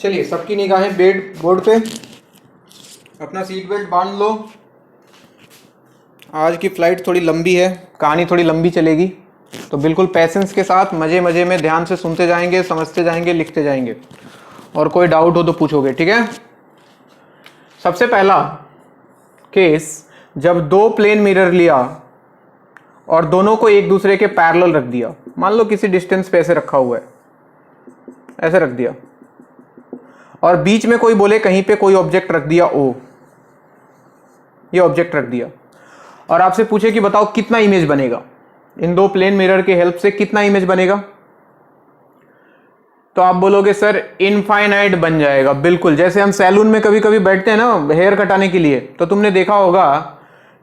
चलिए सबकी निगाहें बेड बोर्ड पे, अपना सीट बेल्ट बांध लो। आज की फ़्लाइट थोड़ी लंबी है, कहानी थोड़ी लंबी चलेगी, तो बिल्कुल पैसेंस के साथ मज़े मज़े में ध्यान से सुनते जाएंगे, समझते जाएंगे, लिखते जाएंगे, और कोई डाउट हो तो पूछोगे, ठीक है। सबसे पहला केस, जब दो प्लेन मिरर लिया और दोनों को एक दूसरे के पैरेलल रख दिया। मान लो किसी डिस्टेंस पे ऐसे रखा हुआ है, ऐसे रख दिया, और बीच में कोई बोले कहीं पे कोई ऑब्जेक्ट रख दिया, ओ ये ऑब्जेक्ट रख दिया, और आपसे पूछे कि बताओ कितना इमेज बनेगा, इन दो प्लेन मिरर के हेल्प से कितना इमेज बनेगा। तो आप बोलोगे सर इनफाइनाइट बन जाएगा। बिल्कुल, जैसे हम सैलून में कभी कभी बैठते हैं ना हेयर कटाने के लिए, तो तुमने देखा होगा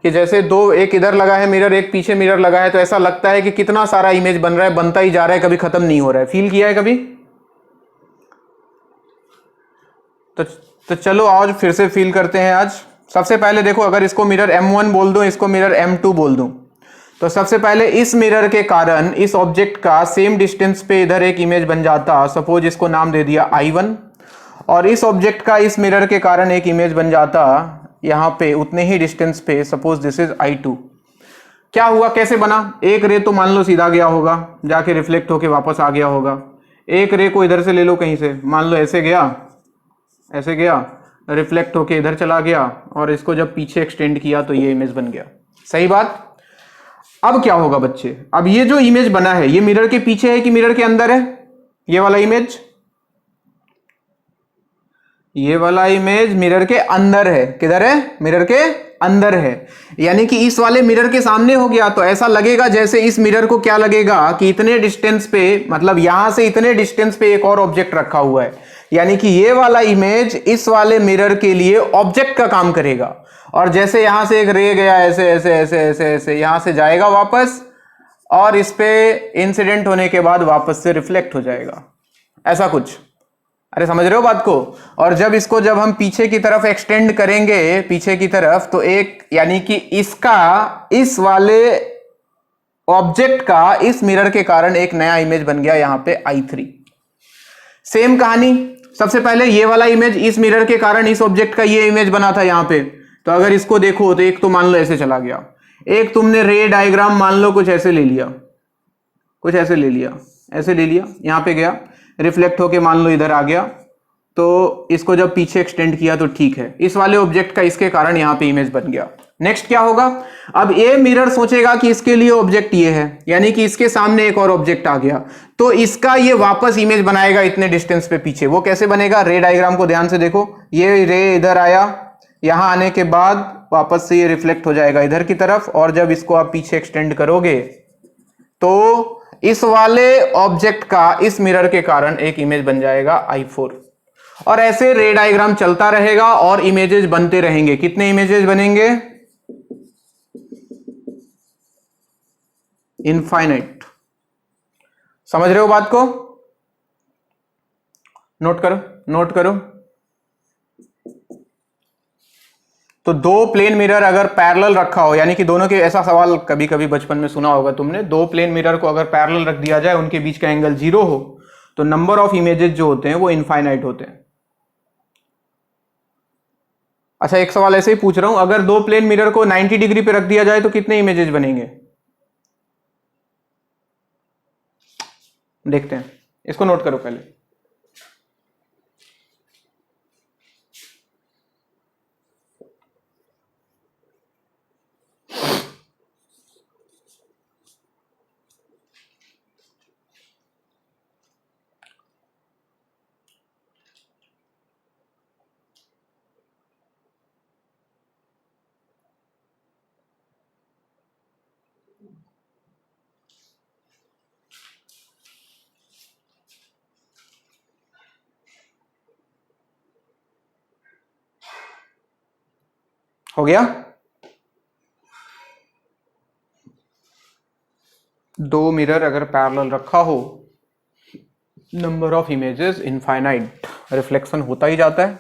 कि जैसे दो, एक इधर लगा है मिरर, एक पीछे मिरर लगा है, तो ऐसा लगता है कि कितना सारा इमेज बन रहा है, बनता ही जा रहा है, कभी खत्म नहीं हो रहा है। फील किया है कभी? तो चलो आज फिर से फील करते हैं। आज सबसे पहले देखो, अगर इसको मिरर M1 बोल दूं, इसको मिरर M2 बोल दूं, तो सबसे पहले इस मिरर के कारण इस ऑब्जेक्ट का सेम डिस्टेंस पे इधर एक इमेज बन जाता। सपोज इसको नाम दे दिया I1, और इस ऑब्जेक्ट का इस मिरर के कारण एक इमेज बन जाता यहां पे उतने ही डिस्टेंस पे, सपोज दिस इज I2। क्या हुआ, कैसे बना? एक रे तो मान लो सीधा गया होगा, जाके रिफ्लेक्ट होके वापस आ गया होगा। एक रे को इधर से ले लो कहीं से, मान लो ऐसे गया, ऐसे गया, रिफ्लेक्ट होके इधर चला गया, और इसको जब पीछे एक्सटेंड किया तो ये इमेज बन गया। सही बात। अब क्या होगा बच्चे, अब ये जो इमेज बना है ये मिरर के पीछे है कि मिरर के अंदर है? ये वाला इमेज, ये वाला इमेज मिरर के अंदर है। किधर है? मिरर के अंदर है। यानी कि इस वाले मिरर के सामने हो गया, तो ऐसा लगेगा जैसे इस मिरर को क्या लगेगा कि इतने डिस्टेंस पे, मतलब यहां से इतने डिस्टेंस पे एक और ऑब्जेक्ट रखा हुआ है। यानी कि ये वाला इमेज इस वाले मिरर के लिए ऑब्जेक्ट का काम करेगा। और जैसे यहां से एक रे गया, ऐसे ऐसे ऐसे ऐसे ऐसे यहां से जाएगा वापस, और इस पे इंसिडेंट होने के बाद वापस से रिफ्लेक्ट हो जाएगा, ऐसा कुछ। अरे समझ रहे हो बात को? और जब इसको जब हम पीछे की तरफ एक्सटेंड करेंगे, पीछे की तरफ, तो एक, यानी कि इसका, इस वाले ऑब्जेक्ट का इस मिरर के कारण एक नया इमेज बन गया यहां पे I3। सेम कहानी, सबसे पहले ये वाला इमेज इस मिरर के कारण इस ऑब्जेक्ट का ये इमेज बना था यहां पे। तो अगर इसको देखो तो एक तो मान लो ऐसे चला गया, एक तुमने रे डायग्राम मान लो कुछ ऐसे ले लिया, कुछ ऐसे ले लिया, ऐसे ले लिया, यहां पे गया, रिफ्लेक्ट होके मान लो इधर आ गया, तो इसको जब पीछे एक्सटेंड किया तो ठीक है, इस वाले ऑब्जेक्ट का इसके कारण यहां पे इमेज बन गया। नेक्स्ट क्या होगा, अब ये मिरर सोचेगा कि इसके लिए ऑब्जेक्ट ये है, यानी कि इसके सामने एक और ऑब्जेक्ट आ गया, तो इसका ये वापस इमेज बनाएगा इतने डिस्टेंस पे पीछे। वो कैसे बनेगा? रे डायग्राम को ध्यान से देखो, ये रे इधर आया, यहां आने के बाद वापस से ये रिफ्लेक्ट हो जाएगा इधर की तरफ, और जब इसको आप पीछे एक्सटेंड करोगे तो इस वाले ऑब्जेक्ट का इस मिरर के कारण एक इमेज बन जाएगा I4। और ऐसे रे डायग्राम चलता रहेगा और इमेजेस बनते रहेंगे। कितने इमेजेस बनेंगे? इनफाइनाइट। समझ रहे हो बात को? नोट करो, नोट करो। तो दो प्लेन मिरर अगर पैरेलल रखा हो, यानी कि दोनों के, ऐसा सवाल कभी कभी बचपन में सुना होगा तुमने, दो प्लेन मिरर को अगर पैरेलल रख दिया जाए, उनके बीच का एंगल 0 हो, तो नंबर ऑफ इमेजेस जो होते हैं वो इनफाइनाइट होते हैं। अच्छा, एक सवाल ऐसे ही पूछ रहा हूं, अगर दो प्लेन मिरर को 90 डिग्री पे रख दिया जाए तो कितने इमेजेस बनेंगे? देखते हैं, इसको नोट करो पहले। हो गया? दो मिरर अगर पैरेलल रखा हो, number of images infinite, reflection होता ही जाता है।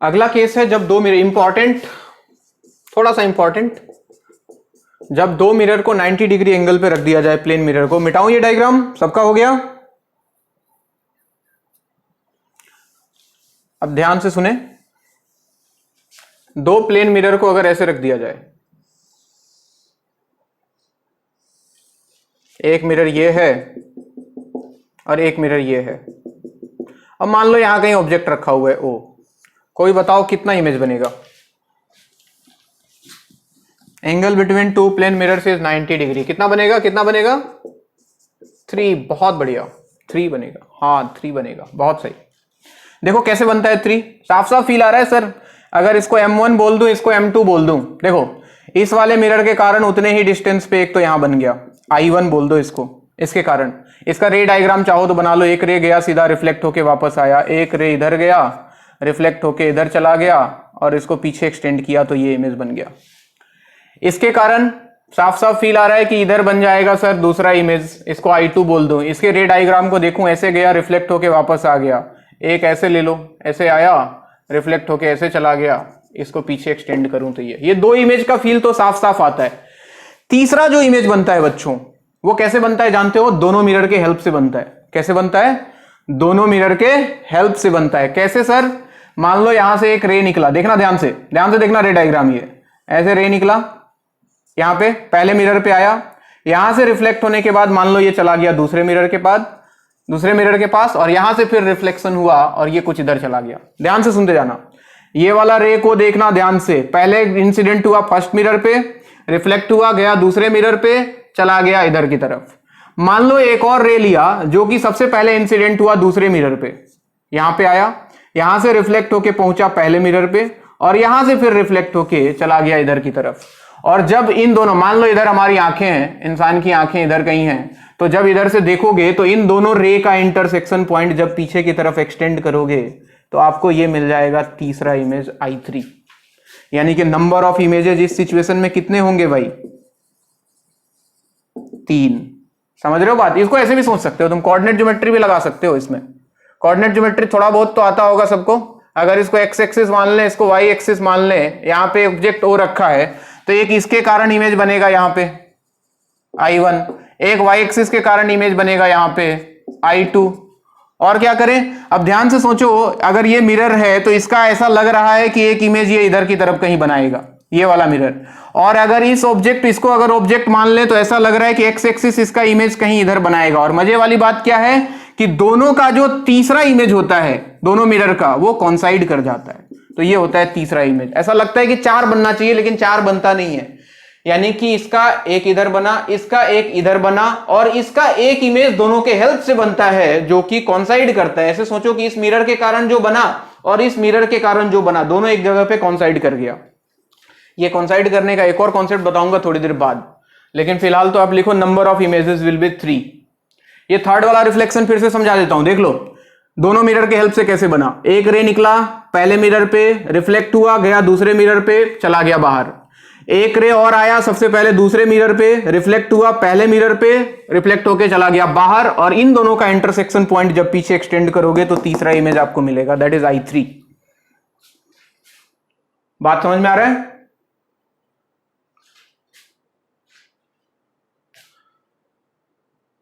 अगला केस है जब दो मिरर, इंपॉर्टेंट, थोड़ा सा इंपॉर्टेंट, जब दो मिरर को 90 डिग्री एंगल पे रख दिया जाए, प्लेन मिरर को, मिटाऊं ये डायग्राम, सबका हो गया? अब ध्यान से सुने, दो प्लेन मिरर को अगर ऐसे रख दिया जाए, एक मिरर ये है और एक मिरर ये है। अब मान लो यहां कहीं ऑब्जेक्ट रखा हुआ है ओ, कोई बताओ कितना इमेज बनेगा? Angle between two plane mirrors is 90 degree, कितना बनेगा? कितना बनेगा? 3। बहुत बढ़िया, 3 बनेगा। हाँ 3 बनेगा, बहुत सही। देखो कैसे बनता है 3, साफ साफ फील आ रहा है सर? अगर इसको M1 बोल दूं, इसको M2 बोल दूं, देखो इस वाले मिरर के कारण उतने ही डिस्टेंस पे एक तो यहां बन गया, I1 बोल दो इसको, इसके कारण। इसका रे डायग्राम चाहो तो बना लो, एक रे गया सीधा रिफ्लेक्ट होके वापस आया, एक रे इधर गया रिफ्लेक्ट होके इधर चला गया और इसको पीछे एक्सटेंड किया तो ये इमेज बन गया। इसके कारण साफ साफ फील आ रहा है कि इधर बन जाएगा सर दूसरा इमेज, इसको I2 बोल दो। इसके रे डायग्राम को देखूं, ऐसे गया रिफ्लेक्ट होके वापस आ गया, एक ऐसे ले लो, ऐसे आया रिफ्लेक्ट होके ऐसे चला गया, इसको पीछे एक्सटेंड करूं तो ये दो इमेज का फील तो साफ साफ आता है। तीसरा जो इमेज बनता है बच्चों, वो कैसे बनता है जानते हो? दोनों मिरर के हेल्प से बनता है। कैसे बनता है? दोनों मिरर के हेल्प से बनता है। कैसे सर? मान लो यहां से एक रे निकला, देखना ध्यान से देखना रे डायग्राम, ये ऐसे रे निकला, यहां पे पहले मिरर पे आया, यहां से रिफ्लेक्ट होने के बाद मान लो ये चला गया दूसरे मिरर के पास, और यहां से फिर रिफ्लेक्शन हुआ और ये कुछ इधर चला गया। ध्यान से सुनते जाना, ये वाला रे को देखना ध्यान से। पहले इंसिडेंट हुआ फर्स्ट मिरर पे, रिफ्लेक्ट हुआ, गया दूसरे मिरर पे, चला गया इधर की तरफ। मान लो एक और रे लिया जो कि सबसे पहले इंसिडेंट हुआ दूसरे मिरर पे, यहां पे आया, यहां से रिफ्लेक्ट होके पहुंचा पहले मिरर पे, और यहां से फिर रिफ्लेक्ट होके चला गया इधर की तरफ। और जब इन दोनों, मान लो इधर हमारी आंखें हैं, इंसान की आंखें इधर कहीं हैं, तो जब इधर से देखोगे तो इन दोनों रे का इंटरसेक्शन पॉइंट जब पीछे की तरफ एक्सटेंड करोगे तो आपको ये मिल जाएगा तीसरा इमेज I3। यानी कि नंबर ऑफ इमेजेस इस सिचुएशन में कितने होंगे भाई? 3। समझ रहे हो बात? इसको ऐसे भी सोच सकते हो तुम, कोऑर्डिनेट ज्योमेट्री भी लगा सकते हो इसमें। कोऑर्डिनेट ज्योमेट्री थोड़ा बहुत तो आता होगा सबको। अगर इसको एक्स एक्सिस मान लें, इसको वाई एक्सिस मान लें, यहां पे ऑब्जेक्ट ओ रखा है तो एक इसके कारण इमेज बनेगा यहां पे I1, एक वाई एक्सिस के कारण इमेज बनेगा यहां पे I2। और क्या करें? अब ध्यान से सोचो, अगर ये मिरर है तो इसका ऐसा लग रहा है कि एक इमेज ये इधर की तरफ कहीं बनाएगा, ये वाला मिरर। और अगर इस ऑब्जेक्ट, इसको अगर ऑब्जेक्ट मान ले तो ऐसा लग रहा है कि एक्स एक्सिस इसका इमेज कहीं इधर बनाएगा। और मजे वाली बात क्या है कि दोनों का जो तीसरा इमेज होता है दोनों मिरर का, वो कॉन्साइड कर जाता है, तो ये होता है तीसरा इमेज। ऐसा लगता है कि 4 बनना चाहिए लेकिन 4 बनता नहीं है। यानी कि इसका एक इधर बना, इसका एक इधर बना, और इसका एक इमेज दोनों के हेल्प से बनता है जो कि कॉन्साइड करता है। ऐसे सोचो कि इस मिरर के कारण जो बना और इस मिरर के कारण जो बना, दोनों एक जगह पे कॉन्साइड कर गया। ये कॉन्साइड करने का एक और कॉन्सेप्ट बताऊंगा थोड़ी देर बाद, लेकिन फिलहाल तो आप लिखो number of images will be 3। ये थर्ड वाला रिफ्लेक्शन फिर से समझा देता हूं, देख लो दोनों मिरर के हेल्प से कैसे बना। एक रे निकला पहले मिरर पे, रिफ्लेक्ट हुआ, गया दूसरे मिरर पे, चला गया बाहर। एक रे और आया सबसे पहले दूसरे मिरर पे, रिफ्लेक्ट हुआ पहले मिरर पे, रिफ्लेक्ट होके चला गया बाहर, और इन दोनों का इंटरसेक्शन पॉइंट जब पीछे एक्सटेंड करोगे तो तीसरा इमेज आपको मिलेगा, दैट इज I3। बात समझ में आ रहा है?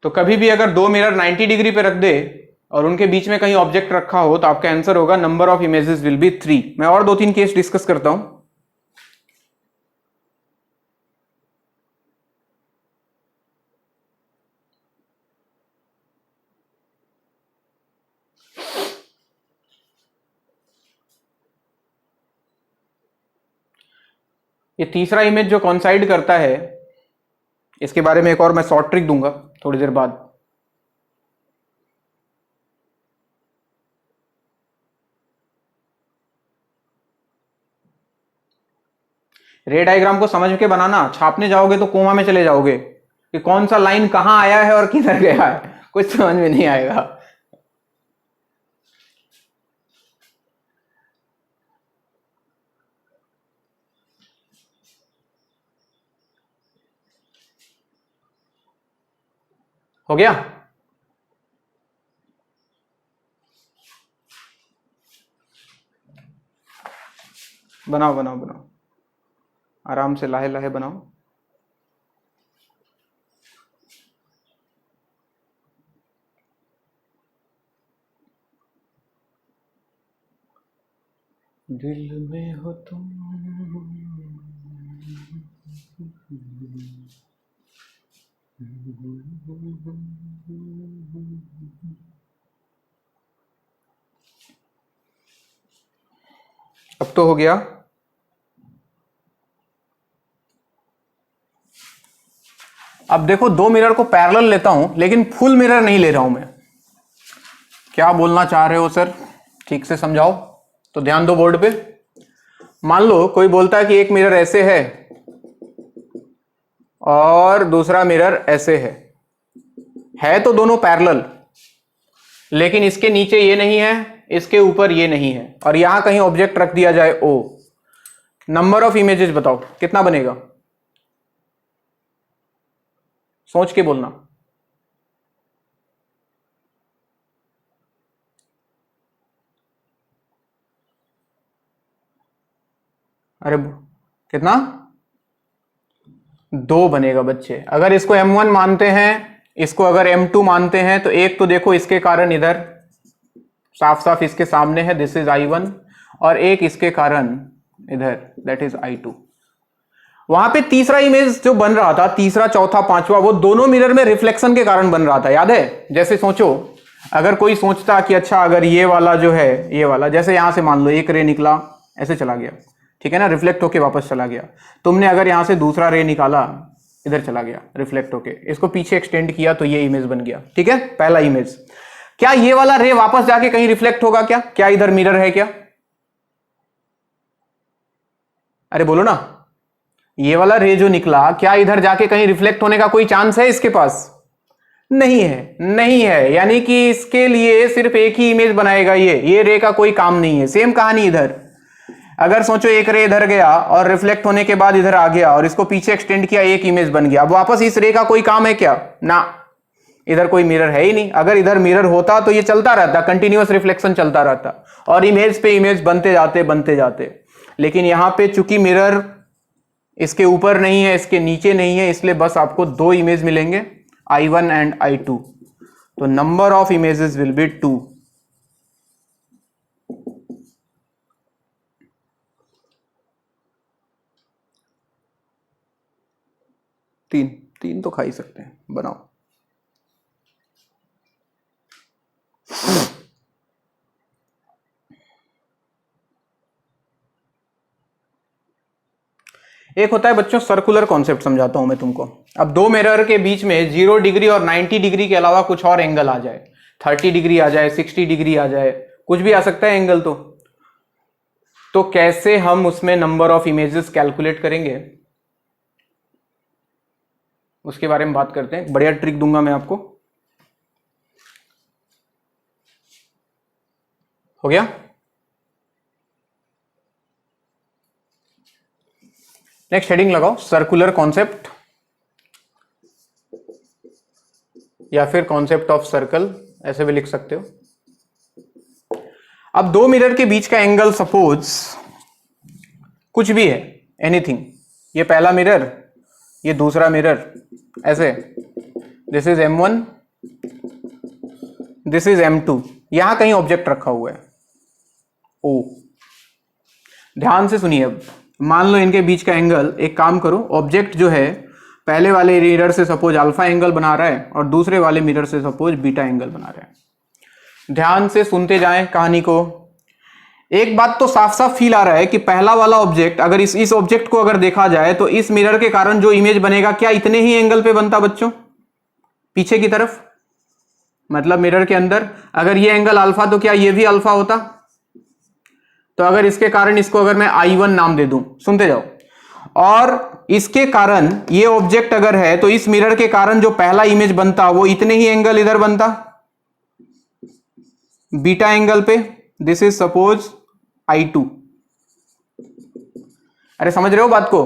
तो कभी भी अगर दो मिरर 90 डिग्री पे रख दे और उनके बीच में कहीं ऑब्जेक्ट रखा हो तो आपका आंसर होगा number of images will be 3। मैं और 2-3 केस डिस्कस करता हूं। ये तीसरा इमेज जो कॉन्साइड करता है, इसके बारे में एक और मैं शॉर्ट ट्रिक दूंगा थोड़ी देर बाद। रे डायग्राम को समझ के बनाना, छापने जाओगे तो कोमा में चले जाओगे कि कौन सा लाइन कहां आया है और किधर गया है, कुछ समझ में नहीं आएगा। हो गया? बनाओ बनाओ बनाओ, आराम से लाहे लाहे बनाओ। दिल में हो तुम। अब तो हो गया। अब देखो, दो मिरर को पैरेलल लेता हूं, लेकिन फुल मिरर नहीं ले रहा हूं मैं। क्या बोलना चाह रहे हो सर, ठीक से समझाओ। तो ध्यान दो बोर्ड पे। मान लो कोई बोलता है कि एक मिरर ऐसे है और दूसरा मिरर ऐसे है तो दोनों पैरेलल, लेकिन इसके नीचे ये नहीं है, इसके ऊपर ये नहीं है, और यहां कहीं ऑब्जेक्ट रख दिया जाए ओ। नंबर ऑफ इमेजेस बताओ कितना बनेगा, सोच के बोलना। अरे कितना, 2 बनेगा बच्चे। अगर इसको M1 मानते हैं, इसको अगर M2 मानते हैं, तो एक तो देखो इसके कारण इधर साफ साफ इसके सामने है, दिस इज I1, और एक इसके कारण इधर, दैट इज I2। वहां पे तीसरा इमेज जो बन रहा था, तीसरा चौथा पांचवा, वो दोनों मिरर में रिफ्लेक्शन के कारण बन रहा था, याद है। जैसे सोचो, अगर कोई सोचता कि अच्छा अगर ये वाला जो है, ये वाला जैसे यहां से मान लो एक रे निकला, ऐसे चला गया, ठीक है ना, रिफ्लेक्ट होके वापस चला गया। तुमने अगर यहां से दूसरा रे निकाला, इधर चला गया रिफ्लेक्ट होके, इसको पीछे एक्सटेंड किया तो ये इमेज बन गया, ठीक है, पहला इमेज। क्या ये वाला रे वापस जाके कहीं रिफ्लेक्ट होगा क्या? क्या इधर मिरर है क्या? अरे बोलो ना, ये वाला रे जो निकला, क्या इधर जाके कहीं रिफ्लेक्ट होने का कोई चांस है इसके पास? नहीं है, नहीं है। यानी कि इसके लिए सिर्फ एक ही इमेज बनाएगा ये रे का कोई काम नहीं है। सेम कहानी इधर, अगर सोचो एक रे इधर गया और रिफ्लेक्ट होने के बाद इधर आ गया और इसको पीछे एक्सटेंड किया, एक इमेज बन गया। अब वापस इस रे का कोई काम है क्या? ना, इधर कोई मिरर है ही नहीं। अगर इधर मिरर होता तो ये चलता रहता, कंटिन्यूअस रिफ्लेक्शन चलता रहता और इमेज पे इमेज बनते जाते। लेकिन यहां पे चूंकि मिरर इसके ऊपर नहीं है, इसके नीचे नहीं है, इसलिए बस आपको 2 इमेज मिलेंगे, I1 एंड I2। तो number of images will be 2। तीन तो खा ही सकते हैं, बनाओ। एक होता है बच्चों सर्कुलर कॉन्सेप्ट, समझाता हूं मैं तुमको। अब 2 मिरर के बीच में 0 डिग्री और 90 डिग्री के अलावा कुछ और एंगल आ जाए, 30 डिग्री आ जाए, 60 डिग्री आ जाए, कुछ भी आ सकता है एंगल। तो कैसे हम उसमें नंबर ऑफ इमेजेस कैलकुलेट करेंगे, उसके बारे में बात करते हैं। बढ़िया ट्रिक दूंगा मैं आपको। हो गया? नेक्स्ट हेडिंग लगाओ, सर्कुलर कॉन्सेप्ट या फिर कॉन्सेप्ट ऑफ सर्कल, ऐसे भी लिख सकते हो। अब 2 मिरर के बीच का एंगल सपोज कुछ भी है, एनीथिंग। ये पहला मिरर, ये दूसरा मिरर, ऐसे this is M1, this is M2। यहां कहीं ऑब्जेक्ट रखा हुआ है O। ध्यान से सुनिए। अब मान लो इनके बीच का एंगल, एक काम करो, ऑब्जेक्ट जो है पहले वाले मिरर से सपोज अल्फा एंगल बना रहा है और दूसरे वाले मिरर से सपोज बीटा एंगल बना रहा है। ध्यान से सुनते जाएं कहानी को। एक बात तो साफ साफ फील आ रहा है कि पहला वाला ऑब्जेक्ट, अगर इस ऑब्जेक्ट को अगर देखा जाए तो इस मिरर के कारण जो इमेज बनेगा, क्या इतने ही एंगल पे बनता बच्चों? पीछे की तरफ, मतलब मिरर के अंदर अगर ये एंगल अल्फा, तो क्या ये भी अल्फा होता? तो अगर इसके कारण इसको अगर मैं I1 नाम दे दूं, सुनते जाओ, और इसके कारण ये ऑब्जेक्ट अगर है, तो इस मिरर के कारण जो पहला इमेज बनता वो इतने ही एंगल इधर बनता, बीटा एंगल पे। This is suppose I2। अरे समझ रहे हो बात को?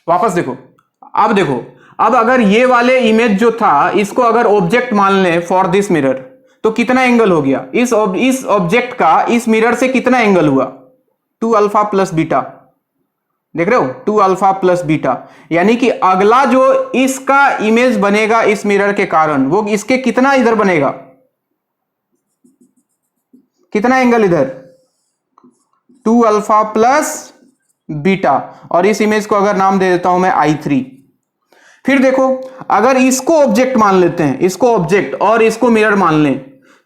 वापस देखो, अब देखो, अब अगर ये वाले इमेज जो था, इसको अगर ऑब्जेक्ट मान लें फॉर दिस मिरर, तो कितना एंगल हो गया? इस ऑब्जेक्ट का इस मिरर से कितना एंगल हुआ? 2 अल्फा प्लस बीटा। देख रहे हो, 2 अल्फा प्लस बीटा। यानी कि अगला जो इसका इमेज बनेगा इस मिरर के कारण, वो इसके कितना इधर बनेगा? कितना एंगल इधर? 2 अल्फा प्लस बीटा, और इस इमेज को अगर नाम दे देता हूं मैं I3। फिर देखो, अगर इसको ऑब्जेक्ट मान लेते हैं, इसको ऑब्जेक्ट और इसको मिरर मान लें,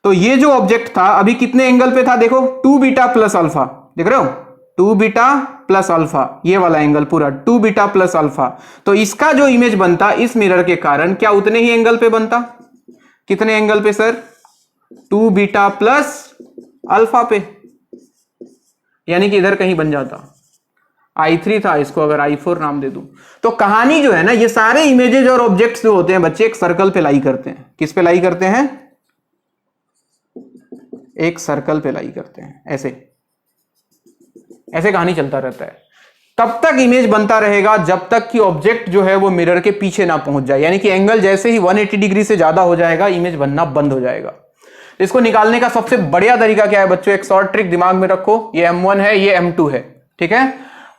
तो ये जो ऑब्जेक्ट था अभी कितने एंगल पे था, देखो 2 बीटा प्लस अल्फा, देख रहे हो 2 बीटा प्लस अल्फा, ये वाला एंगल पूरा 2 बीटा प्लस अल्फा। तो इसका जो इमेज बनता इस मिरर के कारण क्या उतने ही एंगल पे बनता, कितने एंगल पे सर, 2 बीटा प्लस अल्फा पे, यानी कि इधर कहीं बन जाता। I3 था, इसको अगर I4 नाम दे दूं। तो कहानी जो है ना, ये सारे इमेजेस और ऑब्जेक्ट्स जो होते हैं बच्चे एक सर्कल पे लाई करते हैं। किस पे लाई करते हैं, एक सर्कल पे लाई करते हैं, ऐसे ऐसे कहानी चलता रहता है। तब तक इमेज बनता रहेगा जब तक कि ऑब्जेक्ट जो है वो मिरर के पीछे ना पहुंच जाए, यानी कि एंगल जैसे ही 180 डिग्री से ज्यादा हो जाएगा इमेज बनना बंद हो जाएगा। इसको निकालने का सबसे बढ़िया तरीका क्या है बच्चों, एक शॉर्ट ट्रिक दिमाग में रखो, ये M1 है, ये M2 है, ठीक है।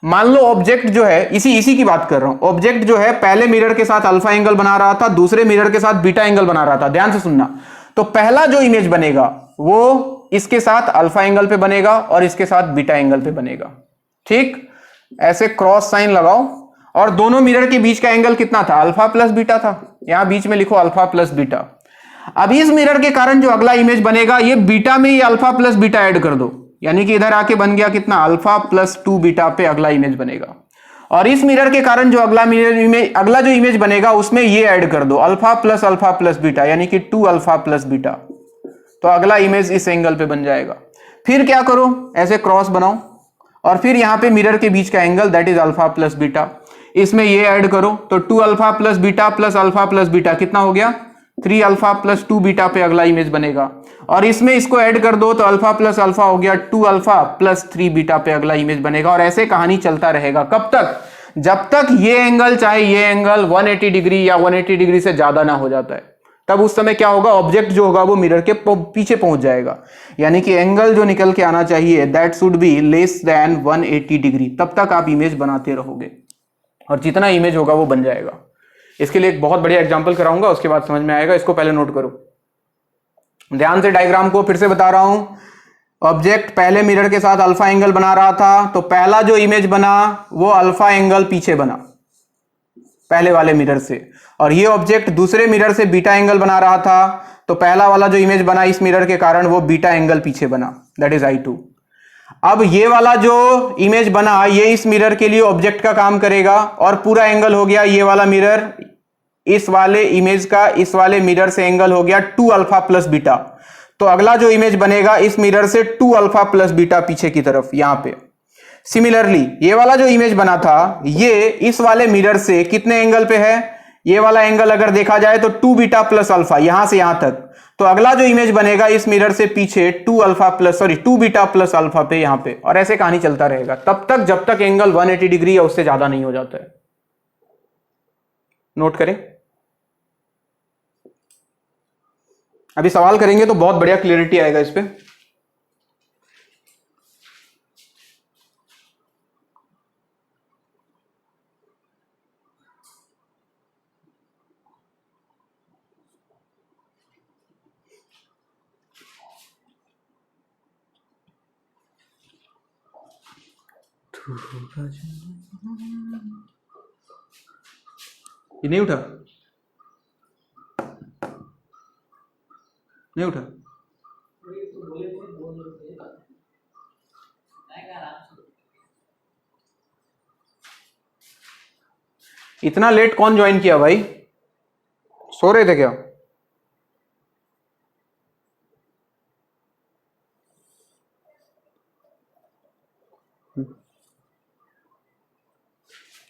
मान लो ऑब्जेक्ट जो है, इसी की बात कर रहा हूं, ऑब्जेक्ट जो है पहले मिरर के साथ अल्फा एंगल बना रहा था, दूसरे मिरर के साथ बीटा एंगल बना रहा था, ध्यान से सुनना। तो पहला जो इमेज बनेगा वो इसके साथ अल्फा एंगल पे बनेगा और इसके साथ बीटा एंगल पे बनेगा, ठीक। ऐसे क्रॉस साइन लगाओ, और दोनों मिरर के बीच का एंगल कितना था, अल्फा प्लस बीटा था, यहां बीच में लिखो अल्फा प्लस बीटा। अब इस मिरर के कारण जो अगला इमेज बनेगा, ये बीटा में ही अल्फा प्लस बीटा ऐड कर दो, यानी कि इधर आके बन गया कितना, अल्फा प्लस 2 बीटा पे अगला इमेज बनेगा। और इस मिरर के कारण जो अगला जो इमेज बनेगा उसमें ये ऐड कर दो, अल्फा प्लस बीटा, यानी कि 2 अल्फा प्लस बीटा। तो अगला इमेज इस एंगल पे बन जाएगा। फिर क्या करो, ऐसे क्रॉस बनाओ, और फिर यहां पे मिरर के बीच का angle that is alpha plus beta, इसमें ये ऐड करो, तो 2 alpha plus beta plus alpha plus beta कितना हो गया, 3 अल्फा प्लस 2 बीटा पे अगला इमेज बनेगा। और इसमें इसको ऐड कर दो तो अल्फा प्लस अल्फा हो गया 2 अल्फा प्लस 3 बीटा पे अगला इमेज बनेगा। और ऐसे कहानी चलता रहेगा, कब तक, जब तक ये एंगल चाहे ये एंगल 180 डिग्री या 180 डिग्री से ज्यादा ना हो जाता है। तब उस समय क्या होगा, ऑब्जेक्ट जो होगा वो मिरर के पीछे पहुंच जाएगा, यानी कि एंगल जो निकल के आना चाहिए that should be less than 180 degree. तब तक आप इमेज बनाते रहोगे और जितना इमेज होगा वो बन जाएगा। इसके लिए एक बहुत बढ़िया एग्जांपल कराऊंगा, उसके बाद समझ में आएगा। इसको पहले नोट करो ध्यान से, डायग्राम को फिर से बता रहा हूं। ऑब्जेक्ट पहले मिरर के साथ अल्फा एंगल बना रहा था, तो पहला जो इमेज बना वो अल्फा एंगल पीछे बना पहले वाले मिरर से, और ये ऑब्जेक्ट दूसरे मिरर से बीटा एंगल बना रहा था, तो पहला वाला जो इमेज बना इस मिरर के कारण वो बीटा एंगल पीछे बना, दैट इज I2। अब ये वाला जो इमेज बना ये इस मिरर के लिए ऑब्जेक्ट का काम करेगा, और पूरा एंगल हो गया, ये वाला मिरर इस वाले इमेज का इस वाले मिरर से एंगल हो गया 2 अल्फा प्लस बीटा। तो अगला जो इमेज बनेगा इस मिरर से 2 अल्फा प्लस बीटा पीछे की तरफ यहां पे। सिमिलरली ये वाला जो इमेज बना था ये इस वाले मिरर से कितने एंगल पे है, ये वाला एंगल अगर देखा जाए तो 2 बीटा प्लस अल्फा यहां से यहां तक। तो अगला जो इमेज बनेगा इस मिरर से पीछे 2 बीटा प्लस अल्फा पे यहां पे। और ऐसे कहानी चलता रहेगा तब तक जब तक एंगल 180 डिग्री या उससे ज्यादा नहीं हो जाता है। नोट करें, अभी सवाल करेंगे तो बहुत बढ़िया क्लियरिटी आएगा इस पे। ये नहीं उठा, नहीं उठा। इतना लेट कौन ज्वाइन किया भाई, सो रहे थे क्या?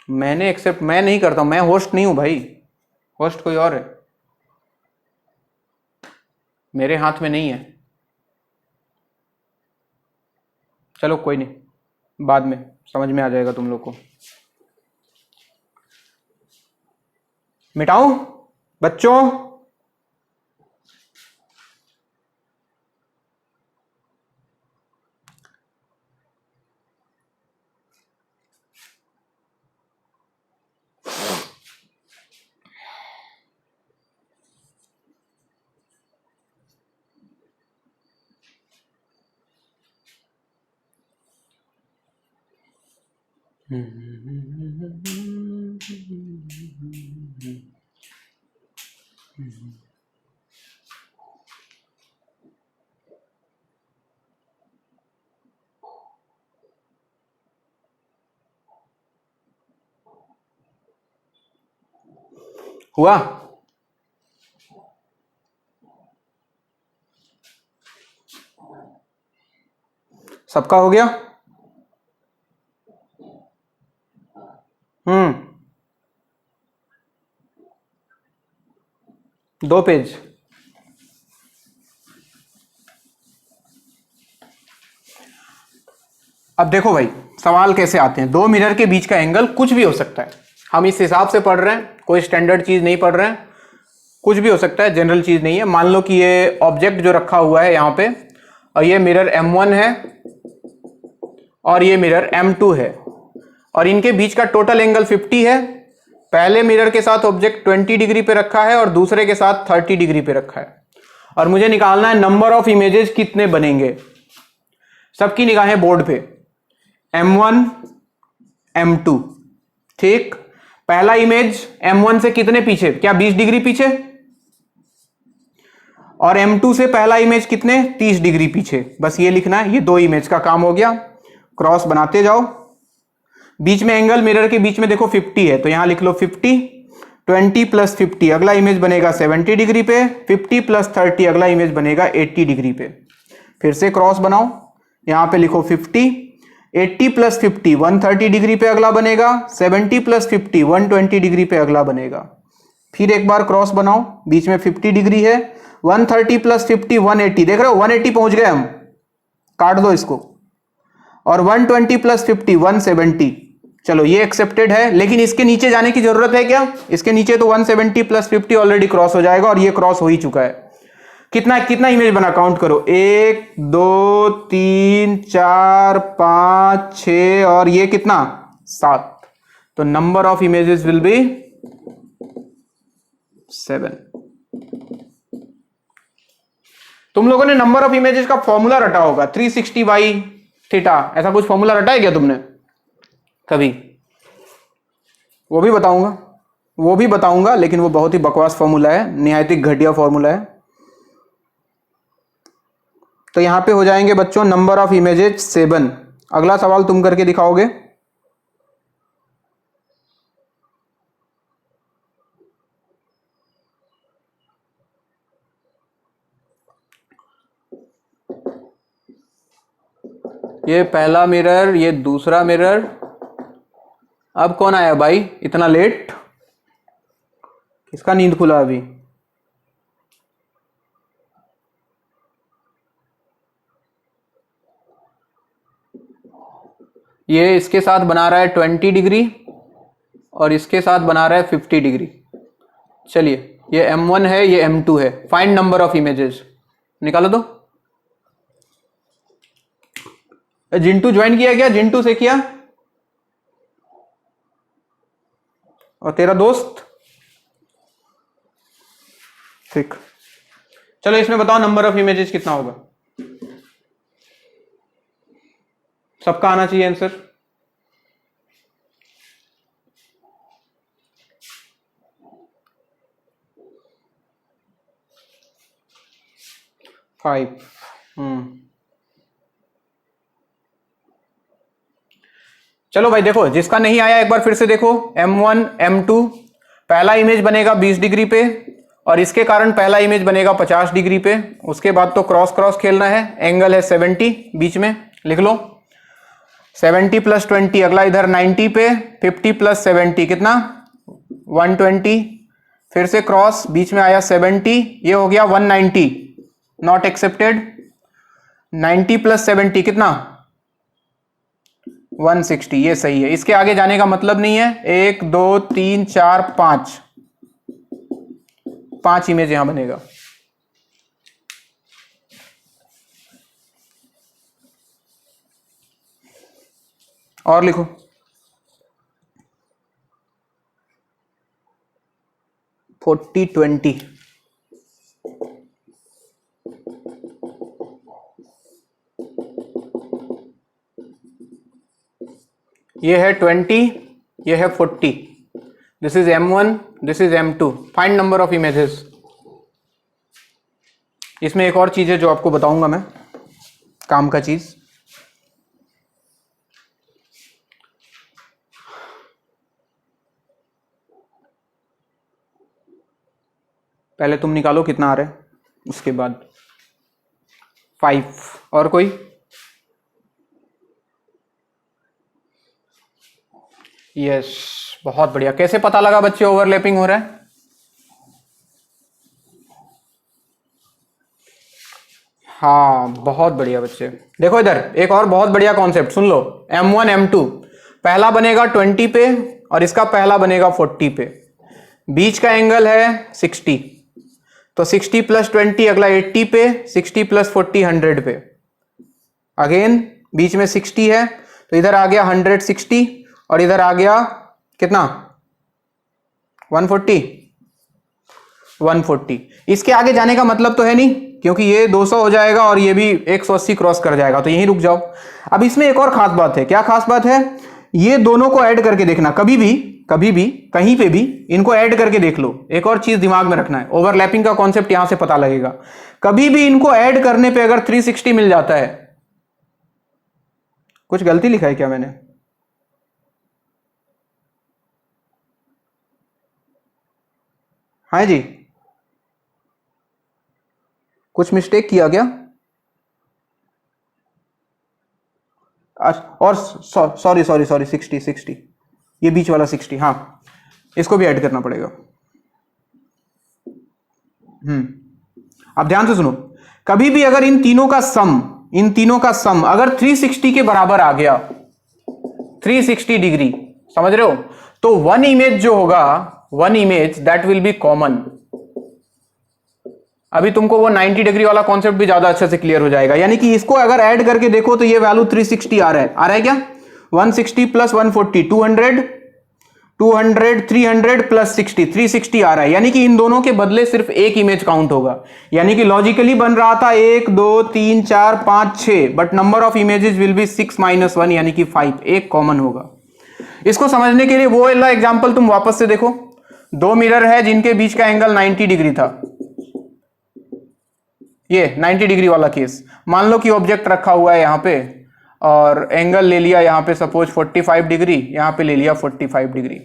मैंने एक्सेप्ट मैं नहीं करता, मैं होस्ट नहीं हूं भाई, होस्ट कोई और है, मेरे हाथ में नहीं है। चलो कोई नहीं, बाद में समझ में आ जाएगा तुम लोग को। मिटाऊं बच्चों? हुआ? सबका हो गया? हम्म, 2 पेज। अब देखो भाई, सवाल कैसे आते हैं। दो मिरर के बीच का एंगल कुछ भी हो सकता है, हम इस हिसाब से पढ़ रहे हैं, कोई स्टैंडर्ड चीज नहीं पढ़ रहे हैं, कुछ भी हो सकता है, जनरल चीज नहीं है। मान लो कि ये ऑब्जेक्ट जो रखा हुआ है यहां पे, और ये मिरर M1 है और ये मिरर M2 है, और इनके बीच का टोटल एंगल 50 है। पहले मिरर के साथ ऑब्जेक्ट 20 डिग्री पे रखा है और दूसरे के साथ 30 डिग्री पे रखा है, और मुझे निकालना है नंबर ऑफ इमेजेस कितने बनेंगे। सबकी निगाहें बोर्ड पे, M1 M2, ठीक। पहला इमेज M1 से कितने पीछे, क्या 20 डिग्री पीछे, और M2 से पहला इमेज कितने, 30 डिग्री पीछे। बस ये लिखना है, ये दो इमेज का काम हो गया। क्रॉस बनाते जाओ। बीच में एंगल मिरर के बीच में देखो 50 है, तो यहां लिख लो 50, 20 प्लस 50 अगला इमेज बनेगा 70 डिग्री पे, 50 प्लस 30 अगला इमेज बनेगा 80 डिग्री पे। फिर से क्रॉस बनाओ, यहां पे लिखो 50, 80 प्लस 50 130 डिग्री पे अगला बनेगा, 70 प्लस 50 120 डिग्री पे अगला बनेगा। फिर एक बार क्रॉस बनाओ, बीच में 50 डिग्री है, 130 प्लस 50 180, देख रहे हो 180 पहुंच गए हम, काट दो इसको। और 120 प्लस 50 170, चलो ये एक्सेप्टेड है। लेकिन इसके नीचे जाने की जरूरत है क्या, इसके नीचे तो 170 प्लस 50 ऑलरेडी क्रॉस हो जाएगा, और ये क्रॉस हो ही चुका है। कितना कितना इमेज बना, काउंट करो, 1 2 3 4 5 6 और ये कितना 7। तो number of images will be 7। तुम लोगों ने नंबर ऑफ इमेजेस का फॉर्मूला रटा होगा, 360 बाई थीटा, ऐसा कुछ फॉर्मूला रटा है क्या तुमने कभी? वो भी बताऊंगा, वो भी बताऊंगा, लेकिन वो बहुत ही बकवास फॉर्मूला है, निहायत ही घटिया फॉर्मूला है। तो यहां पे हो जाएंगे बच्चों नंबर ऑफ इमेजेस 7। अगला सवाल तुम करके दिखाओगे। ये पहला मिरर, ये दूसरा मिरर। अब कौन आया भाई इतना लेट, किसका नींद खुला अभी? ये इसके साथ बना रहा है 20 डिग्री और इसके साथ बना रहा है 50 डिग्री। चलिए, ये M1 है, ये M2 है। फाइंड नंबर ऑफ इमेजेस, निकालो तो। जिंटू ज्वाइन किया क्या, जिंटू से किया? और तेरा दोस्त? ठीक, चलो इसमें बताओ नंबर ऑफ इमेजेस कितना होगा। सबका आना चाहिए आंसर। फाइव। चलो भाई देखो, जिसका नहीं आया एक बार फिर से देखो। M1 M2, पहला इमेज बनेगा 20 डिग्री पे और इसके कारण पहला इमेज बनेगा 50 डिग्री पे। उसके बाद तो क्रॉस क्रॉस खेलना है, एंगल है 70 बीच में, लिख लो 70 प्लस 20 अगला इधर 90 पे, 50 प्लस 70 कितना 120, फिर से क्रॉस बीच में आया 70, ये हो गया 190, नॉट एक्सेप्टेड। 90 प्लस 70 कितना 160, ये सही है। इसके आगे जाने का मतलब नहीं है। 1 2 3 4 5, 5 इमेज यहां बनेगा। और लिखो, फोर्टी 20। ये है 20, ये है 40, this is M1, this is M2, find number of images. इसमें एक और चीज है जो आपको बताऊंगा मैं, काम का चीज। पहले तुम निकालो कितना आ रहा है, उसके बाद 5। और कोई? यस, बहुत बढ़िया। कैसे पता लगा बच्चे ओवरलैपिंग हो रहा है? हाँ, बहुत बढ़िया बच्चे। देखो इधर एक और बहुत बढ़िया कॉन्सेप्ट सुन लो। M1 M2 पहला बनेगा 20 पे और इसका पहला बनेगा 40 पे। बीच का एंगल है 60, तो 60 प्लस 20 अगला 80 पे, 60 प्लस 40 100 पे। अगेन बीच में 60 है तो इधर आ गया 160 और इधर आ गया कितना 140। 140 इसके आगे जाने का मतलब तो है नहीं, क्योंकि ये 200 हो जाएगा और ये भी 180 क्रॉस कर जाएगा, तो यहीं रुक जाओ। अब इसमें एक और खास बात है। क्या खास बात है? ये दोनों को ऐड करके देखना, कभी भी कहीं पे भी इनको ऐड करके देख लो। एक और चीज दिमाग में रखना है, ओवरलैपिंग का कॉन्सेप्ट यहां से पता लगेगा। कभी भी इनको ऐड करने पे अगर 360 मिल जाता है, कुछ गलती लिखा है क्या मैंने? हाँ जी, कुछ मिस्टेक किया क्या? और सॉरी सॉरी सॉरी 60, ये बीच वाला 60, हाँ इसको भी ऐड करना पड़ेगा। अब ध्यान से सुनो, कभी भी अगर इन तीनों का सम अगर 360 के बराबर आ गया, 360 डिग्री, समझ रहे हो, तो वन इमेज जो होगा, one image that will be common. अभी तुमको वो 90 डिग्री वाला कॉन्सेप्ट भी ज्यादा अच्छे से क्लियर हो जाएगा। यानी कि इसको अगर ऐड करके देखो तो ये वैल्यू 360 आ रहा है क्या? 160 प्लस 140 200, 200 300 प्लस 60 360 आ रहा है। यानी कि इन दोनों के बदले सिर्फ एक इमेज काउंट होगा। यानी कि लॉजिकली बन रहा था 1 2 3 4 5 6, but number of images will be 6 - 1 यानी कि 5, एक कॉमन होगा। इसको समझने के लिए वो वाला एग्जांपल तुम वापस से देखो। दो मिरर है जिनके बीच का एंगल 90 डिग्री था, ये 90 डिग्री वाला केस। मान लो कि ऑब्जेक्ट रखा हुआ है यहां पे और एंगल ले लिया यहां पे सपोज 45 डिग्री, यहां पे ले लिया 45 डिग्री।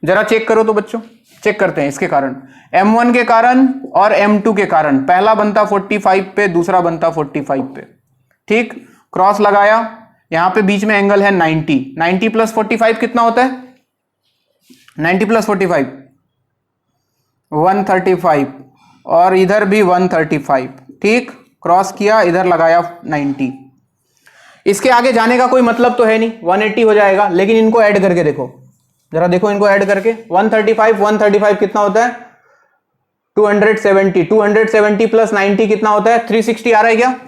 जरा चेक करो तो बच्चों, चेक करते हैं इसके कारण। M1 के कारण और M2 के कारण पहला बनता 45 पे, दूसरा बनता 45 पे। ठीक, क्रॉस लगाया, यहां पे बीच में एंगल है 90। 90 प्लस 45 कितना होता है? 90 प्लस 45 135 और इधर भी 135। ठीक, क्रॉस किया, इधर लगाया 90। इसके आगे जाने का कोई मतलब तो है नहीं, 180 हो जाएगा। लेकिन इनको ऐड करके देखो, जरा देखो इनको ऐड करके। 135 कितना होता है? 270। 270 प्लस 90 कितना होता है? 360 आ रहा है क्या?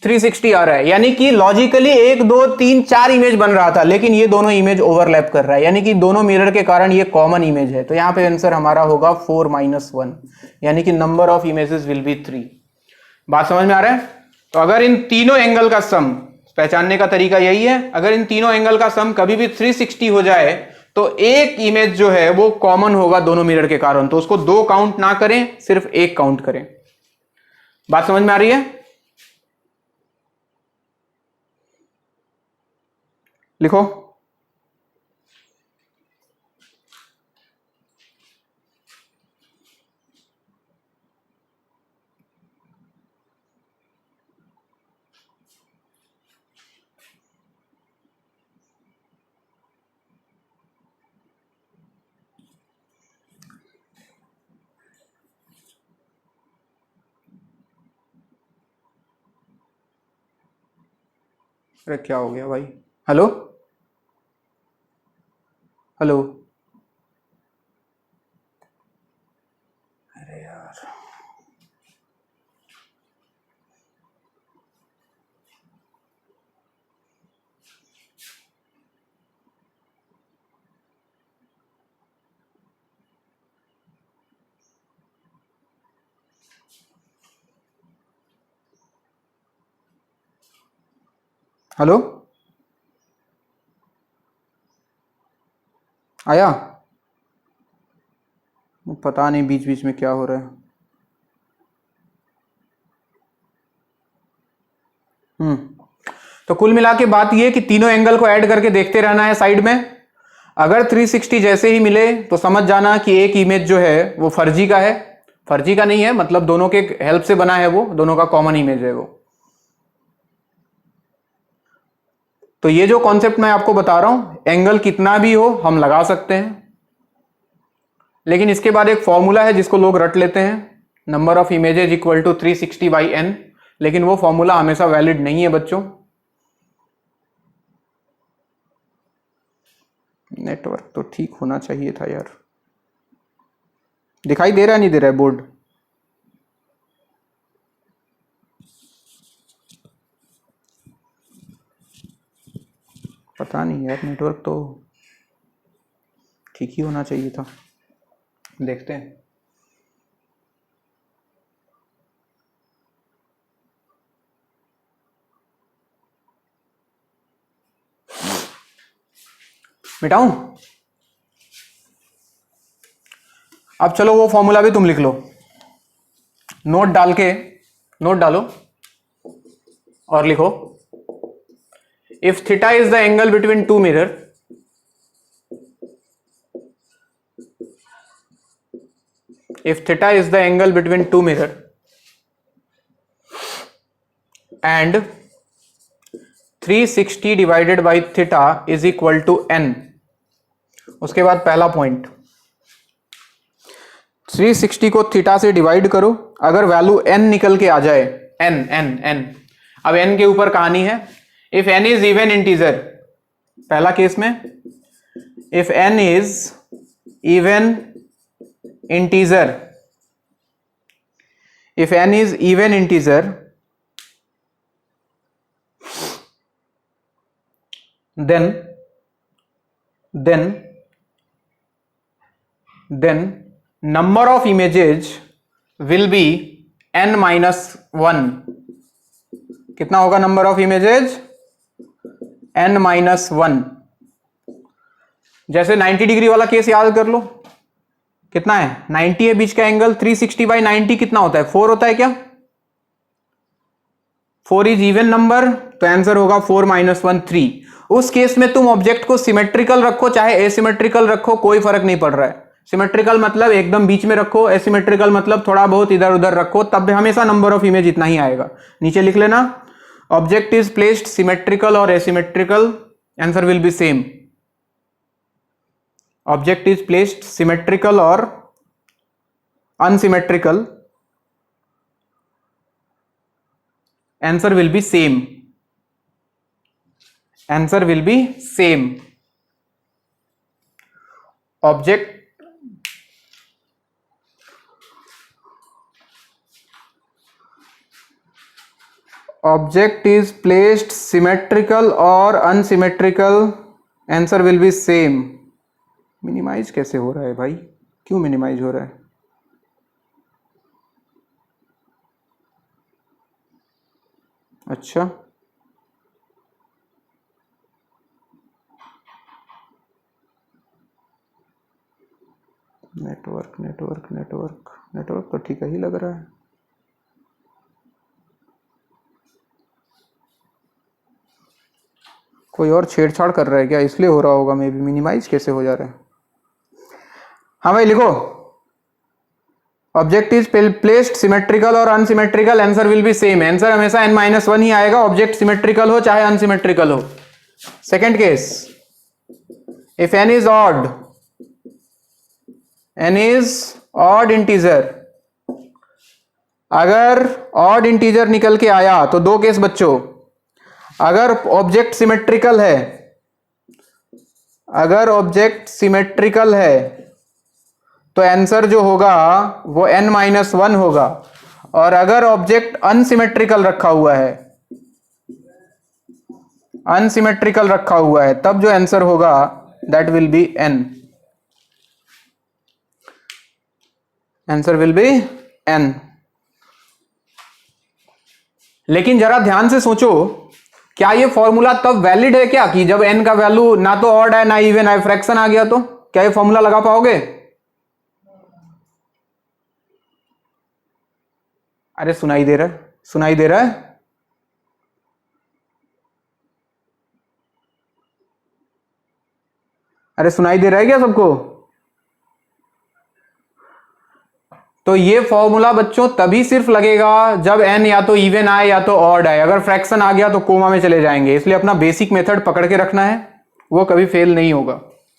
360 आ रहा है। यानी कि लॉजिकली 1 2 3 4 इमेज बन रहा था, लेकिन ये दोनों इमेज ओवरलैप कर रहा है, यानी कि दोनों मिरर के कारण ये कॉमन इमेज है। तो यहां पे आंसर हमारा होगा 4 - 1, यानी कि number of images will be 3। बात समझ में आ रहा है? तो अगर इन तीनों एंगल का सम, पहचानने का तरीका यही है, अगर इन तीनों एंगल का सम कभी भी 360 हो जाए तो एक इमेज जो है वो कॉमन होगा दोनों मिरर के कारण। तो उसको दो काउंट ना करें, सिर्फ एक काउंट करें। बात समझ में आ रही है? लिखो। अरे क्या हो गया भाई? Hello hello. अरे यार, हेलो। आया? पता नहीं बीच बीच में क्या हो रहा है। तो कुल मिला के बात ये कि तीनों एंगल को ऐड करके देखते रहना है साइड में। अगर 360 जैसे ही मिले तो समझ जाना कि एक इमेज जो है वो फर्जी का है, फर्जी का नहीं है मतलब दोनों के हेल्प से बना है, वो दोनों का कॉमन इमेज है वो। तो ये जो कॉन्सेप्ट मैं आपको बता रहा हूं, एंगल कितना भी हो हम लगा सकते हैं, लेकिन इसके बाद एक फॉर्मूला है जिसको लोग रट लेते हैं, number of images equal to 360/n, लेकिन वो फॉर्मूला हमेशा वैलिड नहीं है बच्चों। नेटवर्क तो ठीक होना चाहिए था यार। दिखाई दे रहा है नहीं दे रहा है बोर्ड? पता नहीं यार, नेटवर्क तो ठीक ही होना चाहिए था। देखते हैं। मिटाऊं? अब चलो वो फॉर्मूला भी तुम लिख लो, नोट डाल के, नोट डालो और लिखो, if theta is the angle between to mirror, if theta is the angle between two mirror and 360 divided by theta is equal to n। उसके बाद पहला पॉइंट, 360 को थीटा से डिवाइड करो, अगर वैल्यू n निकल के आ जाए, n n n, अब n के ऊपर कहानी है, if n is even integer, पहला केस में if n is even integer, if n is even integer then number of images will be n minus 1। कितना होगा number of images? n minus 1। जैसे 90 डिग्री वाला केस याद कर लो, कितना है? 90 है बीच का एंगल, 360/90 कितना होता है? 4 होता है क्या? 4 इज इवन नंबर, तो आंसर होगा 4 - 1 3। उस केस में तुम ऑब्जेक्ट को सिमेट्रिकल रखो चाहे एसिमेट्रिकल रखो, कोई फर्क नहीं पड़ रहा है। सिमेट्रिकल मतलब एकदम बीच में रखो, एसिमेट्रिकल मतलब थोड़ा बहुत इधर उधर रखो, तब हमेशा नंबर ऑफ इमेज इतना ही आएगा। नीचे लिख लेना, ऑब्जेक्ट इज प्लेस्ड सिमेट्रिकल और asymmetrical, answer will be same. Object is placed symmetrical or unsymmetrical, answer will be same, answer will be same। object is placed symmetrical or unsymmetrical, answer will be same। Minimise कैसे हो रहा है भाई? क्यों minimise हो रहा है? अच्छा, नेटवर्क नेटवर्क नेटवर्क नेटवर्क तो ठीक ही लग रहा है। कोई और छेड़छाड़ कर रहा है क्या? इसलिए हो रहा होगा मे बी। मिनिमाइज कैसे हो जा रहा है? हाँ भाई लिखो, ऑब्जेक्ट इज प्लेस्ड सिमेट्रिकल और unsymmetrical, answer will be same. Answer हमेशा n - 1 ही आएगा, ऑब्जेक्ट सिमेट्रिकल हो चाहे अनसिमेट्रिकल हो। Second case, if n is odd, n is odd integer, अगर ऑड इंटीजर निकल के आया तो दो केस बच्चों, अगर ऑब्जेक्ट सिमेट्रिकल है, अगर ऑब्जेक्ट सिमेट्रिकल है तो आंसर जो होगा वो n - 1 होगा, और अगर ऑब्जेक्ट अनसिमेट्रिकल रखा हुआ है, अनसिमेट्रिकल रखा हुआ है, तब जो आंसर होगा that will be n, answer will be n। लेकिन जरा ध्यान से सोचो, क्या ये फॉर्मूला तब वैलिड है क्या कि जब n का वैल्यू ना तो ऑड है ना इवन है, फ्रैक्शन आ गया तो? क्या ये फॉर्मूला लगा पाओगे? अरे सुनाई दे रहा है, सुनाई दे रहा है? अरे सुनाई दे रहा है क्या सबको? तो ये फॉर्मूला बच्चों तभी सिर्फ लगेगा जब n या तो इवन आए या तो ऑड आए। अगर फ्रैक्शन आ गया तो कोमा में चले जाएंगे। इसलिए अपना बेसिक मेथड पकड़ के रखना है, वो कभी फेल नहीं होगा।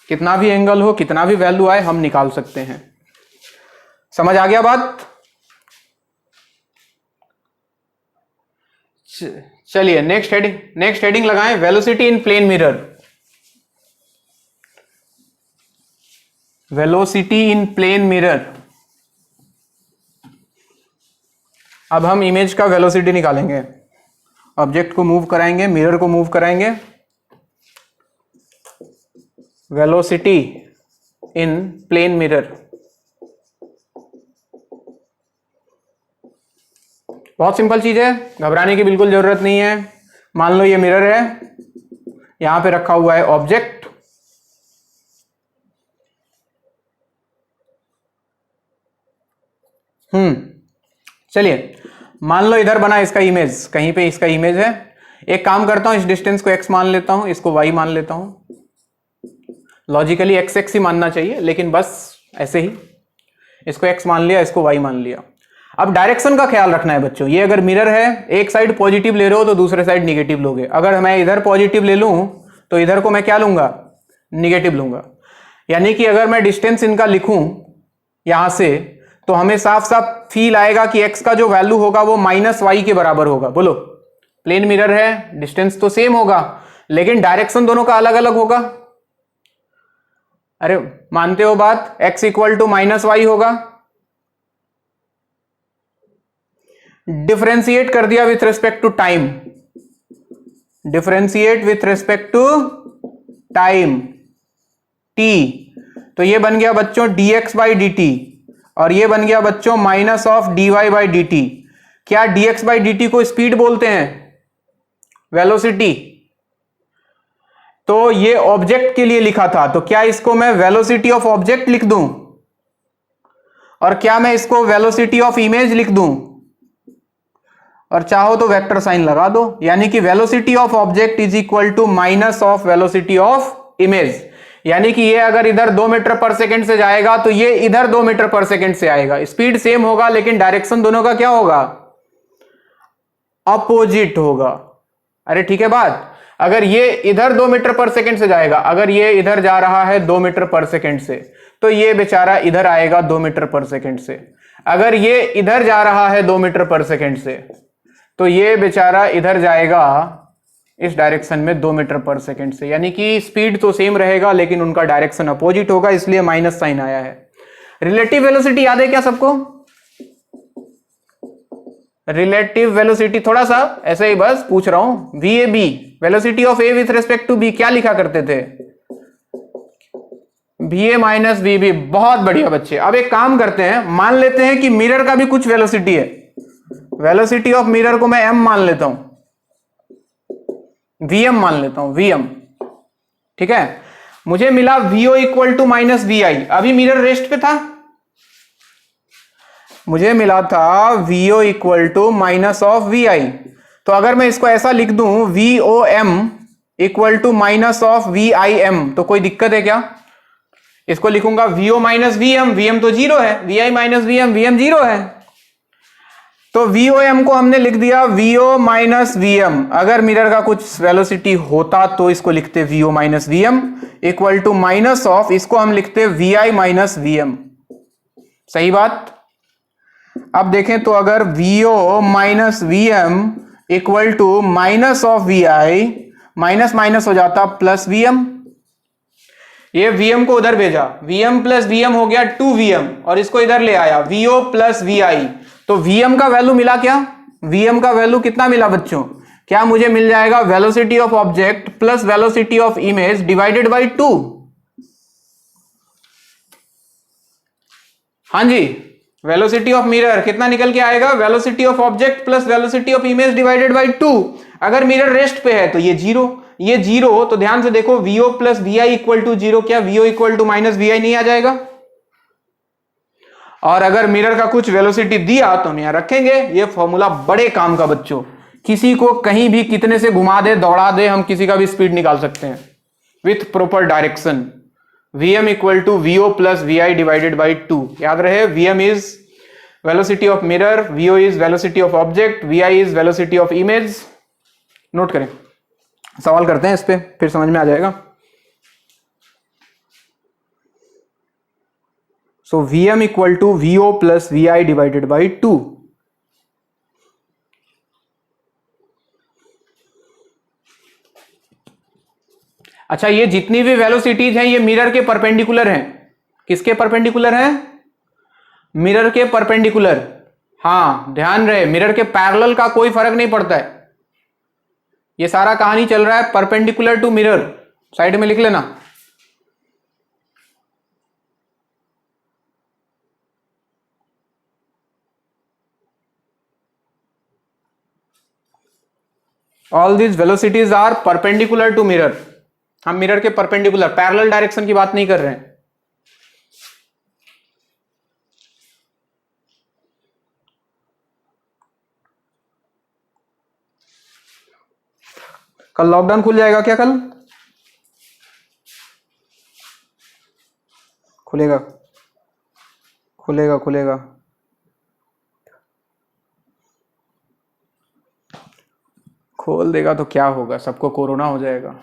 कितना भी एंगल हो, कितना भी वैल्यू आए, हम निकाल सकते हैं। समझ आ गया बात? चलिए नेक्स्ट हेडिंग लगाएं, velocity in plane mirror. Velocity in plane mirror. अब हम इमेज का वेलोसिटी निकालेंगे। ऑब्जेक्ट को मूव कराएंगे, मिरर को मूव कराएंगे। Velocity in plane mirror. बहुत सिंपल चीज है, घबराने की बिल्कुल जरूरत नहीं है। मान लो ये मिरर है, यहां पे रखा हुआ है ऑब्जेक्ट। चलिए मान लो इधर बना इसका इमेज, कहीं पे इसका इमेज है। एक काम करता हूं, इस डिस्टेंस को x मान लेता हूं, इसको y मान लेता हूं। लॉजिकली x ही मानना चाहिए, लेकिन बस ऐसे ही इसको x मान लिया, इसको y मान लिया। अब डायरेक्शन का ख्याल रखना है बच्चों। ये अगर मिरर है, एक साइड पॉजिटिव ले रहे हो तो दूसरे साइड निगेटिव लोगे। अगर मैं इधर पॉजिटिव ले लूं तो इधर को मैं क्या लूंगा? निगेटिव लूंगा। यानी कि अगर मैं डिस्टेंस इनका लिखूं यहां से, तो हमें साफ साफ फील आएगा कि x का जो वैल्यू होगा वो -y के बराबर होगा। बोलो, प्लेन मिरर है, डिस्टेंस तो सेम होगा, लेकिन डायरेक्शन दोनों का अलग अलग होगा। अरे मानते हो बात? x इक्वल टू -y होगा। डिफरेंशिएट कर दिया with respect to time, differentiate with respect to time t, तो ये बन गया बच्चों dx बाई dt, और ये बन गया बच्चों minus of dy by dt। क्या dx बाई dt को स्पीड बोलते हैं? वेलोसिटी। तो ये ऑब्जेक्ट के लिए लिखा था, तो क्या इसको मैं वेलोसिटी ऑफ ऑब्जेक्ट लिख दूं? और क्या मैं इसको वेलोसिटी ऑफ इमेज लिख दूं? और चाहो तो वेक्टर साइन लगा दो। यानी कि velocity of object is equal to minus of velocity of image. यानी कि ये अगर इधर 2 मीटर पर सेकंड से जाएगा तो ये इधर 2 मीटर पर सेकंड से आएगा। स्पीड सेम होगा, लेकिन डायरेक्शन दोनों का क्या होगा? अपोजिट होगा। अरे ठीक है बात? अगर ये इधर 2 मीटर पर सेकंड से जाएगा, अगर ये इधर जा रहा है 2 मीटर पर सेकंड से, तो ये बेचारा इधर आएगा 2 मीटर पर सेकंड से। अगर ये इधर जा रहा है 2 मीटर पर सेकंड से, तो ये बेचारा इधर जाएगा इस डायरेक्शन में 2 मीटर पर सेकंड से। यानी कि स्पीड तो सेम रहेगा, लेकिन उनका डायरेक्शन अपोजिट होगा, इसलिए माइनस साइन आया है। रिलेटिव वेलोसिटी याद है क्या सबको? रिलेटिव वेलोसिटी थोड़ा सा ऐसे ही बस पूछ रहा हूं। VAB, velocity of A with respect to B, क्या लिखा करते थे? VA minus VB। बहुत बढ़िया बच्चे। अब एक काम करते हैं, मान लेते हैं कि मिरर का भी कुछ वेलोसिटी है। वेलोसिटी ऑफ मिरर को मैं m मान लेता हूं, VM मान लेता हूं, VM। ठीक है, मुझे मिला VO equal to minus VI। अभी मिरर रेस्ट पे था, मुझे मिला था VO equal to minus of VI। तो अगर मैं इसको ऐसा लिख दूं VOM equal to minus of VIM, तो कोई दिक्कत है क्या? इसको लिखूंगा VO माइनस VM, VM तो जीरो है, VI minus VM, VM zero है। तो VOM को हमने लिख दिया VO माइनस VM। अगर मिरर का कुछ वेलोसिटी होता तो इसको लिखते VO minus VM equal to minus of, इसको हम लिखते VI माइनस VM। सही बात? अब देखें तो अगर VO minus VM equal to minus of VI, minus minus हो जाता प्लस VM। ये VM को उधर भेजा, VM प्लस VM हो गया 2VM, और इसको इधर ले आया VO प्लस VI। तो VM का वैल्यू मिला क्या? VM का वैल्यू कितना मिला बच्चों? क्या मुझे मिल जाएगा? Velocity of object plus velocity of image divided by 2। हाँ जी, वेलोसिटी ऑफ मिरर कितना निकल के आएगा? Velocity of object plus velocity of image divided by 2। अगर मिरर रेस्ट पे है तो ये जीरो, ये जीरो, तो ध्यान से देखो VO plus VI equal to zero, क्या VO equal to minus VI नहीं आ जाएगा? और अगर मिरर का कुछ वेलोसिटी दिया तो हम यहां रखेंगे। ये फॉर्मूला बड़े काम का बच्चों, किसी को कहीं भी कितने से घुमा दे दौड़ा दे, हम किसी का भी स्पीड निकाल सकते हैं with proper direction. Vm equal to VO plus VI divided by 2। याद रहे Vm is velocity of mirror, VO is velocity of object, VI is velocity of image. Note करें, सवाल करते हैं इस पे, फिर समझ में आ जाएगा। So Vm equal to VO plus VI divided by 2। अच्छा, ये जितनी भी वेलोसिटीज हैं ये मिरर के परपेंडिकुलर हैं। किसके परपेंडिकुलर हैं? मिरर के परपेंडिकुलर। हां, ध्यान रहे मिरर के पैरेलल का कोई फर्क नहीं पड़ता है। ये सारा कहानी चल रहा है परपेंडिकुलर टू मिरर। साइड में लिख लेना। All these velocities are perpendicular to mirror. हम मिरर के परपेंडिकुलर पैरेलल डायरेक्शन की बात नहीं कर रहे हैं। कल लॉकडाउन खुल जाएगा क्या? कल खुलेगा? खुलेगा खुलेगा। खोल देगा तो क्या होगा, सबको कोरोना हो जाएगा।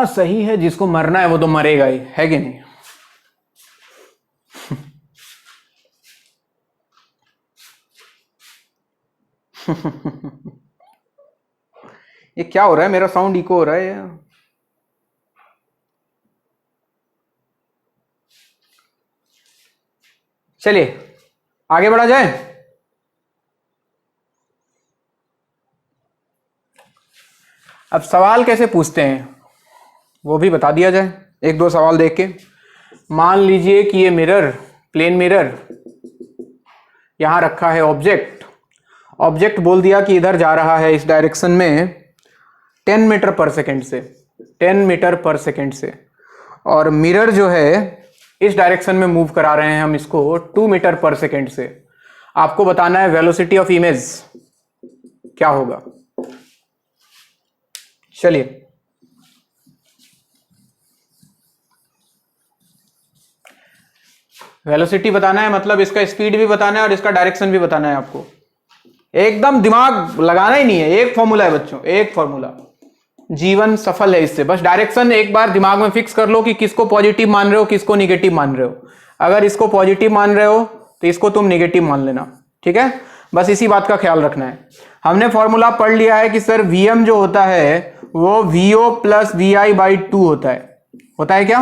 सही है, जिसको मरना है वो तो मरेगा ही, है कि नहीं? ये क्या हो रहा है? मेरा साउंड इको हो रहा है या? चलिए आगे बढ़ा जाए। अब सवाल कैसे पूछते हैं वो भी बता दिया जाए, एक दो सवाल देख के। मान लीजिए कि ये मिरर, प्लेन मिरर, यहां रखा है ऑब्जेक्ट। ऑब्जेक्ट बोल दिया कि इधर जा रहा है इस डायरेक्शन में 10 मीटर पर सेकेंड से, 10 मीटर पर सेकेंड से, और मिरर जो है इस डायरेक्शन में मूव करा रहे हैं हम इसको 2 मीटर पर सेकेंड से। आपको बताना है वेलोसिटी ऑफ इमेज क्या होगा। चलिए, वेलोसिटी बताना है, मतलब इसका स्पीड भी बताना है और इसका डायरेक्शन भी बताना है आपको। एकदम दिमाग लगाना ही नहीं है, एक फॉर्मूला है बच्चों, एक फॉर्मूला, जीवन सफल है इससे। बस डायरेक्शन एक बार दिमाग में फिक्स कर लो कि किसको पॉजिटिव मान रहे हो, किसको निगेटिव मान रहे हो। अगर इसको पॉजिटिव मान रहे हो तो इसको तुम निगेटिव मान लेना, ठीक है? बस इसी बात का ख्याल रखना है। हमने फॉर्मूला पढ़ लिया है कि सर Vm जो होता है वो VO प्लस VI बाई 2 होता है क्या?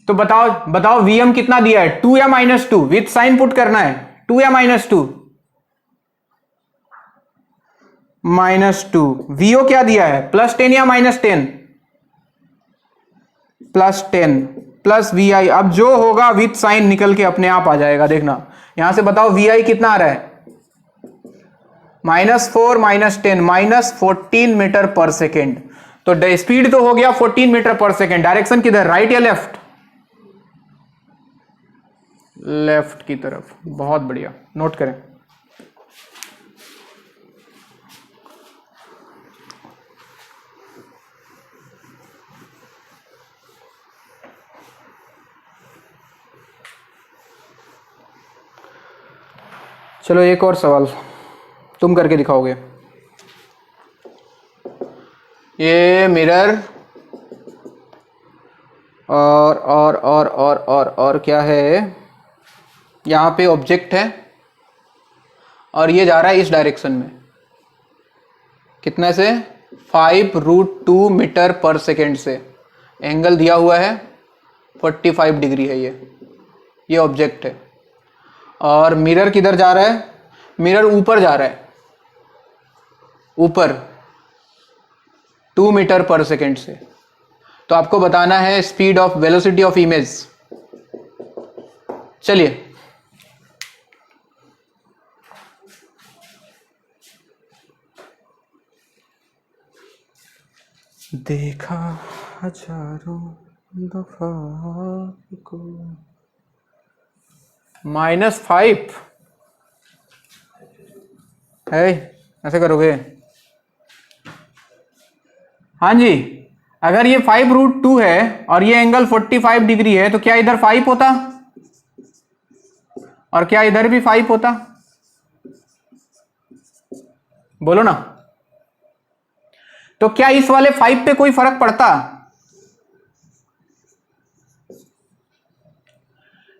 तो बताओ Vm कितना दिया है, 2 या -2? विथ साइन पुट करना है, 2 या -2? -2। VO क्या दिया है, +10 या -10? +10 प्लस VI। अब जो होगा विथ साइन निकल के अपने आप आ जाएगा, देखना। यहां से बताओ VI कितना आ रहा है, -4 -10 -14 मीटर पर सेकेंड। तो स्पीड तो हो गया 14 मीटर पर सेकेंड। डायरेक्शन किधर, राइट या लेफ्ट? लेफ्ट की तरफ। बहुत बढ़िया, नोट करें। चलो एक और सवाल तुम करके दिखाओगे। ये मिरर और क्या है, यहां पे ऑब्जेक्ट है और ये जा रहा है इस डायरेक्शन में, कितने से, 5√2 मीटर पर सेकेंड से। एंगल दिया हुआ है 45 डिग्री है, ये ऑब्जेक्ट है। और मिरर किधर जा रहा है, मिरर ऊपर जा रहा है, ऊपर 2 मीटर पर सेकेंड से। तो आपको बताना है speed of velocity of image. चलिए देखा हजारों दफा को -5 है, ऐसे करोगे? हाँ जी, अगर ये 5√2 है और ये एंगल 45 डिग्री है तो क्या इधर 5 होता और क्या इधर भी 5 होता? बोलो ना। तो क्या इस वाले 5 पे कोई फर्क पड़ता?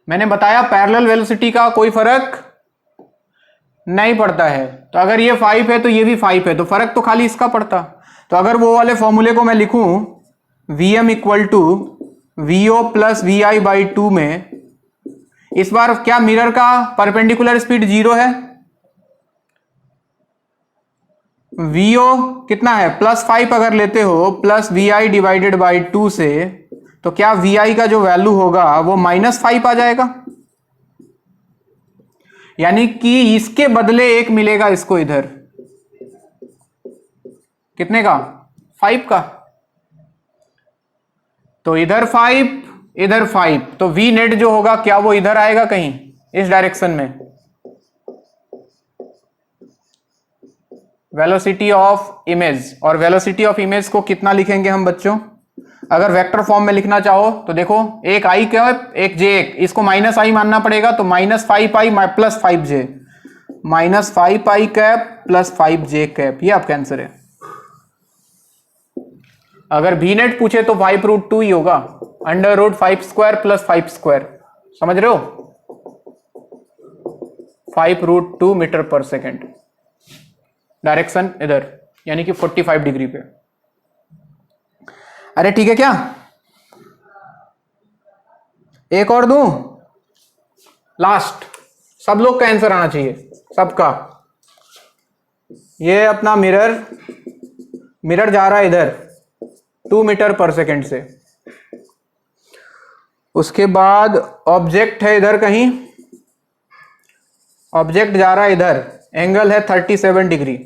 मैंने बताया पैरेलल वेलोसिटी का कोई फर्क नहीं पड़ता है। तो अगर ये 5 है तो ये भी 5 है, तो फर्क तो खाली इसका पड़ता। तो अगर वो वाले फॉर्मूले को मैं लिखूं Vm equal to VO plus VI/2 में, इस बार क्या मिरर का परपेंडिकुलर स्पीड 0 है? VO कितना है? +5 अगर लेते हो प्लस VI डिवाइडेड बाई 2 से, तो क्या VI का जो वैल्यू होगा वो -5 आ जाएगा। यानी कि इसके बदले एक मिलेगा इसको इधर, कितने का? 5 का। तो इधर 5 इधर 5, तो V नेट जो होगा क्या वो इधर आएगा कहीं इस डायरेक्शन में? वेलोसिटी ऑफ इमेज, और वेलोसिटी ऑफ इमेज को कितना लिखेंगे हम बच्चों? अगर वेक्टर फॉर्म में लिखना चाहो तो देखो, एक I कैप एक J, इसको -I मानना पड़ेगा, तो -5I plus 5J, -5I cap plus 5J cap, ये आपका आंसर है। अगर V नेट पूछे तो 5√2 ही होगा, √5² प्लस 5², समझ रहे हो? 5√2 मीटर पर सेकेंड, डायरेक्शन इधर, यानी कि 45 डिग्री पे। अरे ठीक है क्या? एक और दूं? लास्ट, सब लोग का आंसर आना चाहिए, सबका। ये अपना मिरर जा रहा है इधर 2 मीटर पर सेकेंड से, उसके बाद ऑब्जेक्ट है इधर कहीं, ऑब्जेक्ट जा रहा है इधर, एंगल है 37 डिग्री,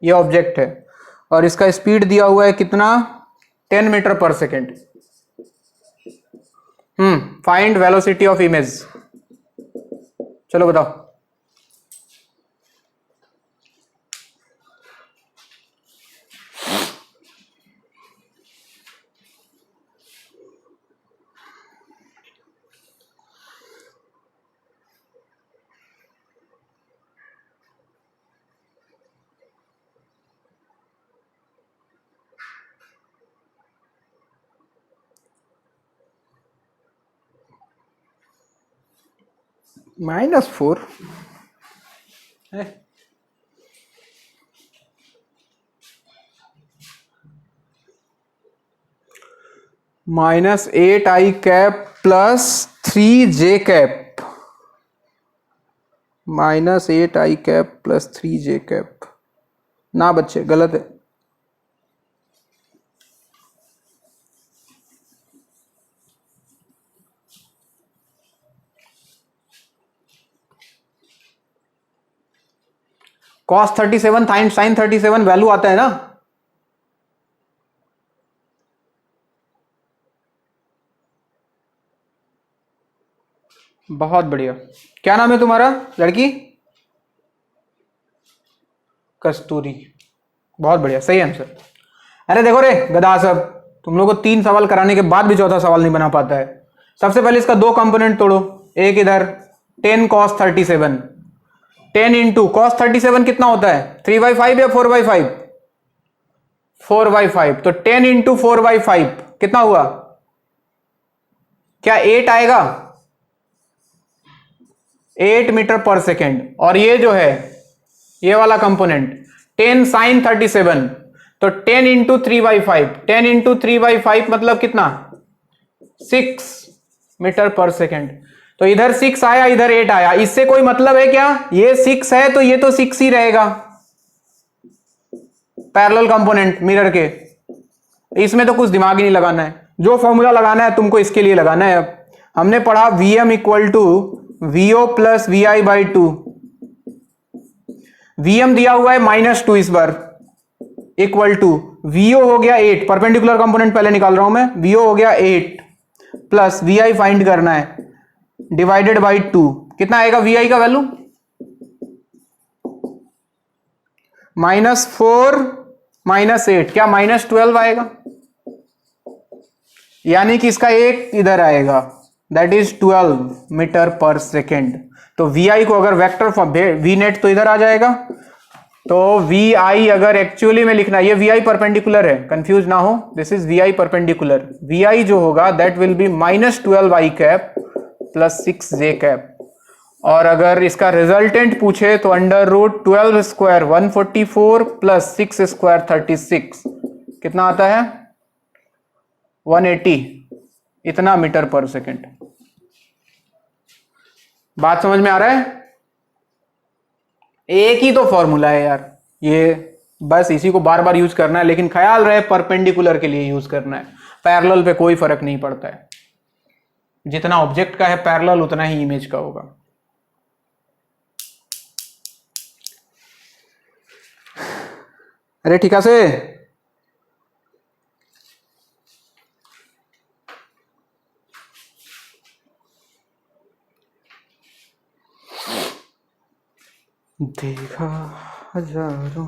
ये ऑब्जेक्ट है, और इसका स्पीड दिया हुआ है कितना? 10 मीटर पर second. Find velocity of image, चलो बताओ। -4 है, -8I cap plus 3J cap, -8I cap plus 3J cap. ना बच्चे, गलत है। cos 37 sin 37 वैल्यू आता है ना? बहुत बढ़िया। क्या नाम है तुम्हारा लड़की? कस्तूरी, बहुत बढ़िया, सही आंसर। अरे देखो रे गधा सब, तुम लोगों को 3 सवाल कराने के बाद भी चौथा सवाल नहीं बना पाता है। सबसे पहले इसका 2 कंपोनेंट तोड़ो, एक इधर 10 cos 37, 10 इंटू cos 37 कितना होता है? 3/5 या 4/5? 4/5, तो 10 इंटू 4/5 कितना हुआ? क्या 8 आएगा? 8 मीटर पर सेकेंड। और ये जो है ये वाला कंपोनेंट 10 sin 37, तो 10 इंटू 3/5, 10 इंटू 3/5 मतलब कितना? 6 मीटर पर सेकेंड। तो इधर 6 आया, इधर 8 आया, इससे कोई मतलब है क्या? ये 6 है तो ये तो 6 ही रहेगा, पैरेलल कंपोनेंट मिरर के। इसमें तो कुछ दिमाग ही नहीं लगाना है, जो फॉर्मूला लगाना है तुमको इसके लिए लगाना है। हमने पढ़ा Vm equal to VO plus VI by 2। Vm दिया हुआ है -2 इस बार, इक्वल टू VO हो गया 8, परपेंडिकुलर कंपोनेंट पहले निकाल रहा हूं मैं, VO हो गया 8 प्लस VI फाइंड करना है, डिवाइडेड बाई 2। कितना आएगा VI का वैल्यू? -4 -8, क्या -12 आएगा? यानी कि इसका एक इधर आएगा, दैट इज 12 मीटर पर सेकेंड। तो VI को अगर वेक्टर फॉर्म, V नेट तो इधर आ जाएगा, तो VI अगर एक्चुअली में लिखना, ये VI परपेंडिकुलर है, कंफ्यूज ना हो, this is VI perpendicular. VI जो होगा that will be -12I cap plus 6J cap. और अगर इसका रिजल्टेंट पूछे तो √12 स्क्वायर 144 प्लस 6 स्क्वायर 36, कितना आता है? 180, इतना मीटर पर सेकेंड। बात समझ में आ रहा है? एक ही तो फॉर्मूला है यार ये, बस इसी को बार बार यूज करना है, लेकिन ख्याल रहे परपेंडिकुलर के लिए यूज करना है, पैरेलल पे कोई फर्क नहीं पड़ता है। जितना ऑब्जेक्ट का है पैरेलल उतना ही इमेज का होगा। अरे ठीक है से देखा हजारों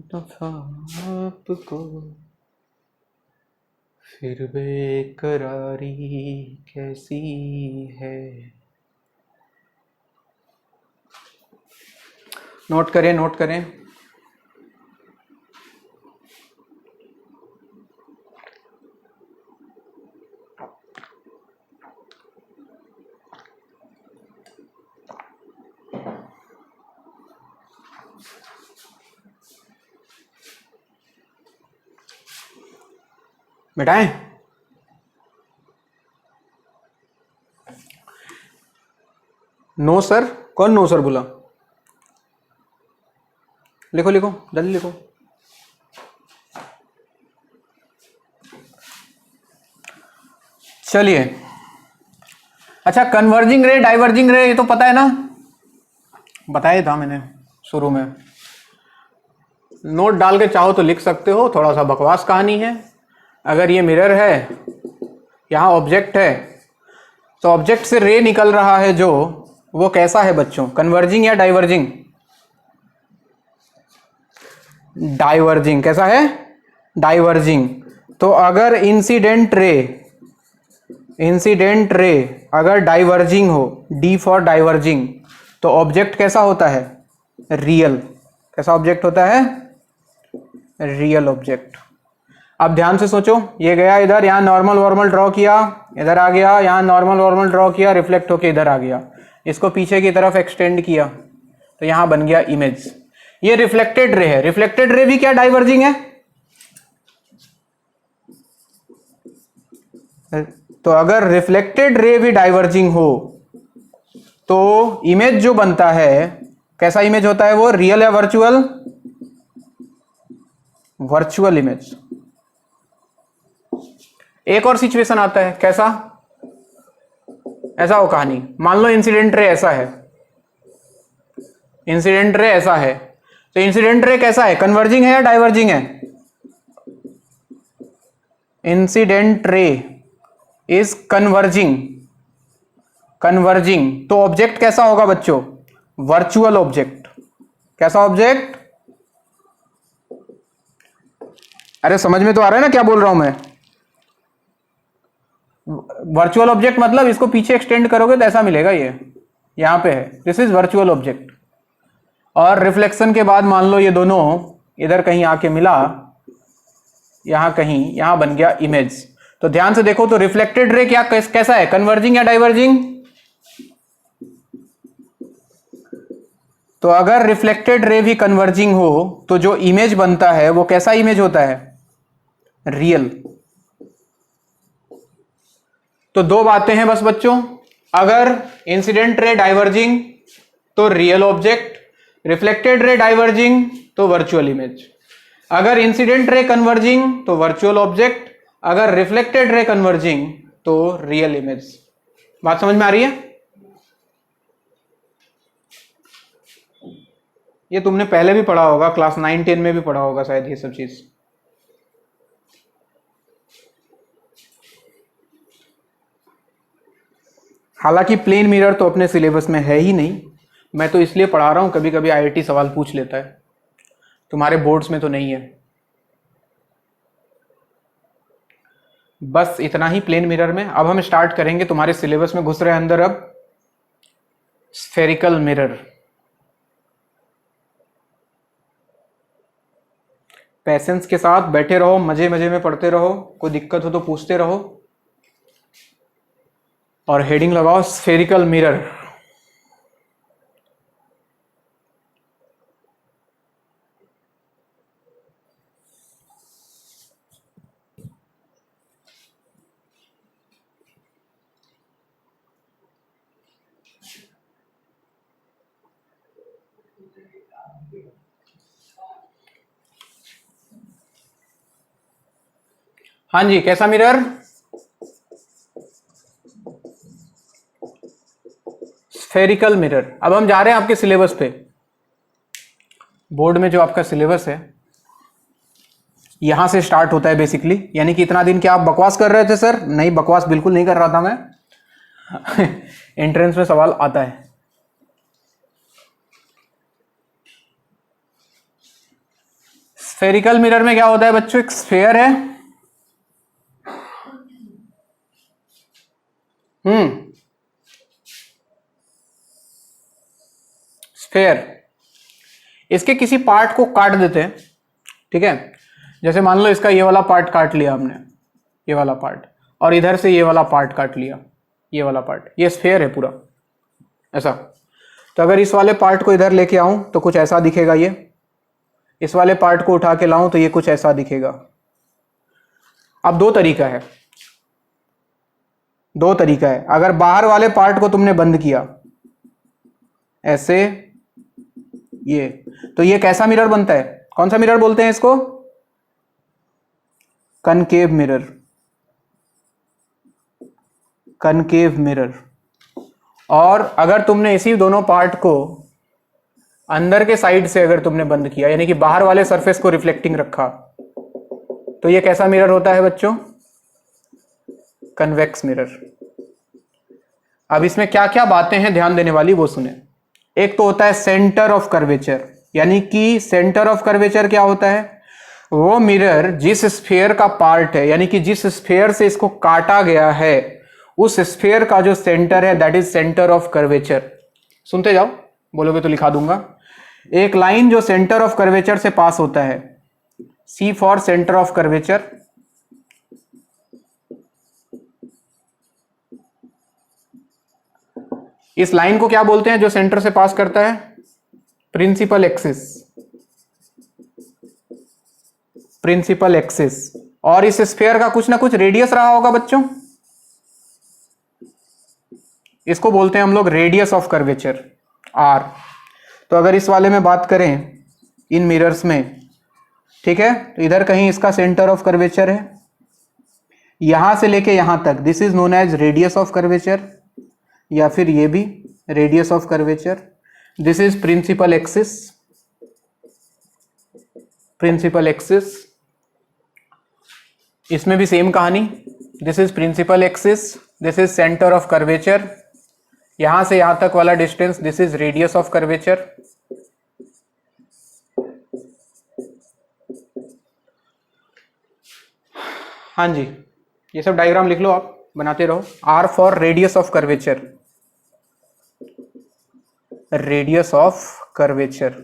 दफा आपको, फिर बेकरारी कैसी है। नोट करें, नोट करें। बेटाएं, नो सर, कौन नो सर बोला? लिखो लिखो, जल्दी लिखो। चलिए, अच्छा कन्वर्जिंग रे, डाइवर्जिंग रे, ये तो पता है ना, बताया था मैंने शुरू में। नोट डाल के चाहो तो लिख सकते हो, थोड़ा सा बकवास कहानी है। अगर ये मिरर है, यहाँ ऑब्जेक्ट है, तो ऑब्जेक्ट से रे निकल रहा है जो, वो कैसा है बच्चों? कन्वर्जिंग या डाइवर्जिंग? डाइवर्जिंग। कैसा है? डाइवर्जिंग। तो अगर इंसिडेंट रे अगर डाइवर्जिंग हो, डी फॉर डाइवर्जिंग, तो ऑब्जेक्ट कैसा होता है? रियल। कैसा ऑब्जेक्ट होता है? Real object. अब ध्यान से सोचो, ये गया इधर, यहाँ नॉर्मल वॉर्मल ड्रॉ किया, इधर आ गया, यहाँ नॉर्मल वॉर्मल ड्रॉ किया, रिफ्लेक्ट होके इधर आ गया, इसको पीछे की तरफ एक्सटेंड किया, तो यहाँ बन गया इमेज। ये रिफ्लेक्टेड रे है। रिफ्लेक्टेड रे भी क्या डाइवर्जिंग है? तो अगर रिफ्लेक्टेड रे भी डाइवर्जिंग हो तो इमेज जो बनता है, कैसा इमेज होता है वो? रियल या वर्चुअल? Virtual image. एक और सिचुएशन आता है, कैसा? ऐसा हो कहानी, मान लो इंसिडेंट रे ऐसा है, इंसिडेंट रे ऐसा है, तो इंसिडेंट रे कैसा है? कन्वर्जिंग है या डाइवर्जिंग है? Incident ray is converging. Converging, तो ऑब्जेक्ट कैसा होगा बच्चों? Virtual object. कैसा ऑब्जेक्ट? अरे समझ में तो आ रहा है ना क्या बोल रहा हूं मैं? वर्चुअल ऑब्जेक्ट मतलब इसको पीछे एक्सटेंड करोगे तो ऐसा मिलेगा, ये यहां पे है, दिस इज वर्चुअल ऑब्जेक्ट। और रिफ्लेक्शन के बाद मान लो ये दोनों इधर कहीं आके मिला, यहां कहीं, यहां बन गया इमेज। तो ध्यान से देखो, तो रिफ्लेक्टेड रे क्या कैसा है? कन्वर्जिंग या डाइवर्जिंग? तो अगर रिफ्लेक्टेड रे भी कन्वर्जिंग हो तो जो इमेज बनता है वो कैसा इमेज होता है? रियल। तो दो बातें हैं बस बच्चों, अगर इंसिडेंट रे डाइवर्जिंग तो real object, reflected ray diverging तो वर्चुअल इमेज। अगर इंसिडेंट रे कन्वर्जिंग तो वर्चुअल ऑब्जेक्ट, अगर रिफ्लेक्टेड रे कन्वर्जिंग तो रियल इमेज। बात समझ में आ रही है? ये तुमने पहले भी पढ़ा होगा, क्लास 9-10 में भी पढ़ा होगा शायद ये सब चीज। हालांकि प्लेन मिरर तो अपने सिलेबस में है ही नहीं, मैं तो इसलिए पढ़ा रहा हूं, कभी कभी आईआईटी सवाल पूछ लेता है, तुम्हारे बोर्ड्स में तो नहीं है। बस इतना ही प्लेन मिरर में। अब हम स्टार्ट करेंगे, तुम्हारे सिलेबस में घुस रहे हैं अंदर अब स्फेरिकल मिरर। पैसेंस के साथ बैठे रहो, मजे मजे में पढ़ते रहो, कोई दिक्कत हो तो पूछते रहो। और हेडिंग लगाओ स्फेरिकल मिरर। हाँ जी, कैसा मिरर? Spherical mirror. अब हम जा रहे हैं आपके सिलेबस पे। बोर्ड में जो आपका सिलेबस है यहां से स्टार्ट होता है बेसिकली। यानी कि इतना दिन क्या आप बकवास कर रहे थे सर? नहीं, बकवास बिल्कुल नहीं कर रहा था मैं। एंट्रेंस में सवाल आता है। स्फेरिकल मिरर में क्या होता है बच्चों? एक स्फेयर है, स्फेयर। इसके किसी पार्ट को काट देते हैं, ठीक है? जैसे मान लो इसका ये वाला पार्ट काट लिया हमने, ये वाला पार्ट, और इधर से ये वाला पार्ट काट लिया, ये वाला पार्ट। ये स्फेयर है पूरा ऐसा। तो अगर इस वाले पार्ट को इधर लेके आऊं तो कुछ ऐसा दिखेगा, ये इस वाले पार्ट को उठा के लाऊं तो ये कुछ ऐसा दिखेगा। अब दो तरीका है, दो तरीका है। अगर बाहर वाले पार्ट को तुमने बंद किया ऐसे, ये, तो ये कैसा मिरर बनता है? कौन सा मिरर बोलते हैं इसको? Concave mirror. Concave mirror. और अगर तुमने इसी दोनों पार्ट को अंदर के साइड से अगर तुमने बंद किया, यानी कि बाहर वाले सरफेस को रिफ्लेक्टिंग रखा, तो ये कैसा मिरर होता है बच्चों? Convex mirror. अब इसमें क्या क्या बातें हैं ध्यान देने वाली वो सुने। एक तो होता है सेंटर ऑफ कर्वेचर, यानी कि सेंटर ऑफ कर्वेचर क्या होता है? वो मिरर जिस स्फीयर का पार्ट है, यानी कि जिस स्फीयर से इसको काटा गया है, उस स्फीयर का जो सेंटर है that is centre of curvature. सुनते जाओ, बोलोगे तो लिखा दूंगा। एक लाइन जो सेंटर ऑफ कर्वेचर से पास होता है, सी फॉर सेंटर ऑफ कर्वेचर, इस लाइन को क्या बोलते हैं जो सेंटर से पास करता है? Principal axis. Principal axis. और इस स्फीयर का कुछ ना कुछ रेडियस रहा होगा बच्चों, इसको बोलते हैं हम लोग रेडियस ऑफ कर्वेचर, आर। तो अगर इस वाले में बात करें इन मिरर्स में, ठीक है, तो इधर कहीं इसका सेंटर ऑफ कर्वेचर है, यहां से लेके यहां तक, this is known as radius of curvature, या फिर ये भी radius of curvature. This is principal axis. Principal axis, इसमें भी सेम कहानी, this is principal axis, this is centre of curvature, यहां से यहां तक वाला distance this is radius of curvature. हाँ जी, ये सब डायग्राम लिख लो, आप बनाते रहो। R for radius of curvature, radius of curvature.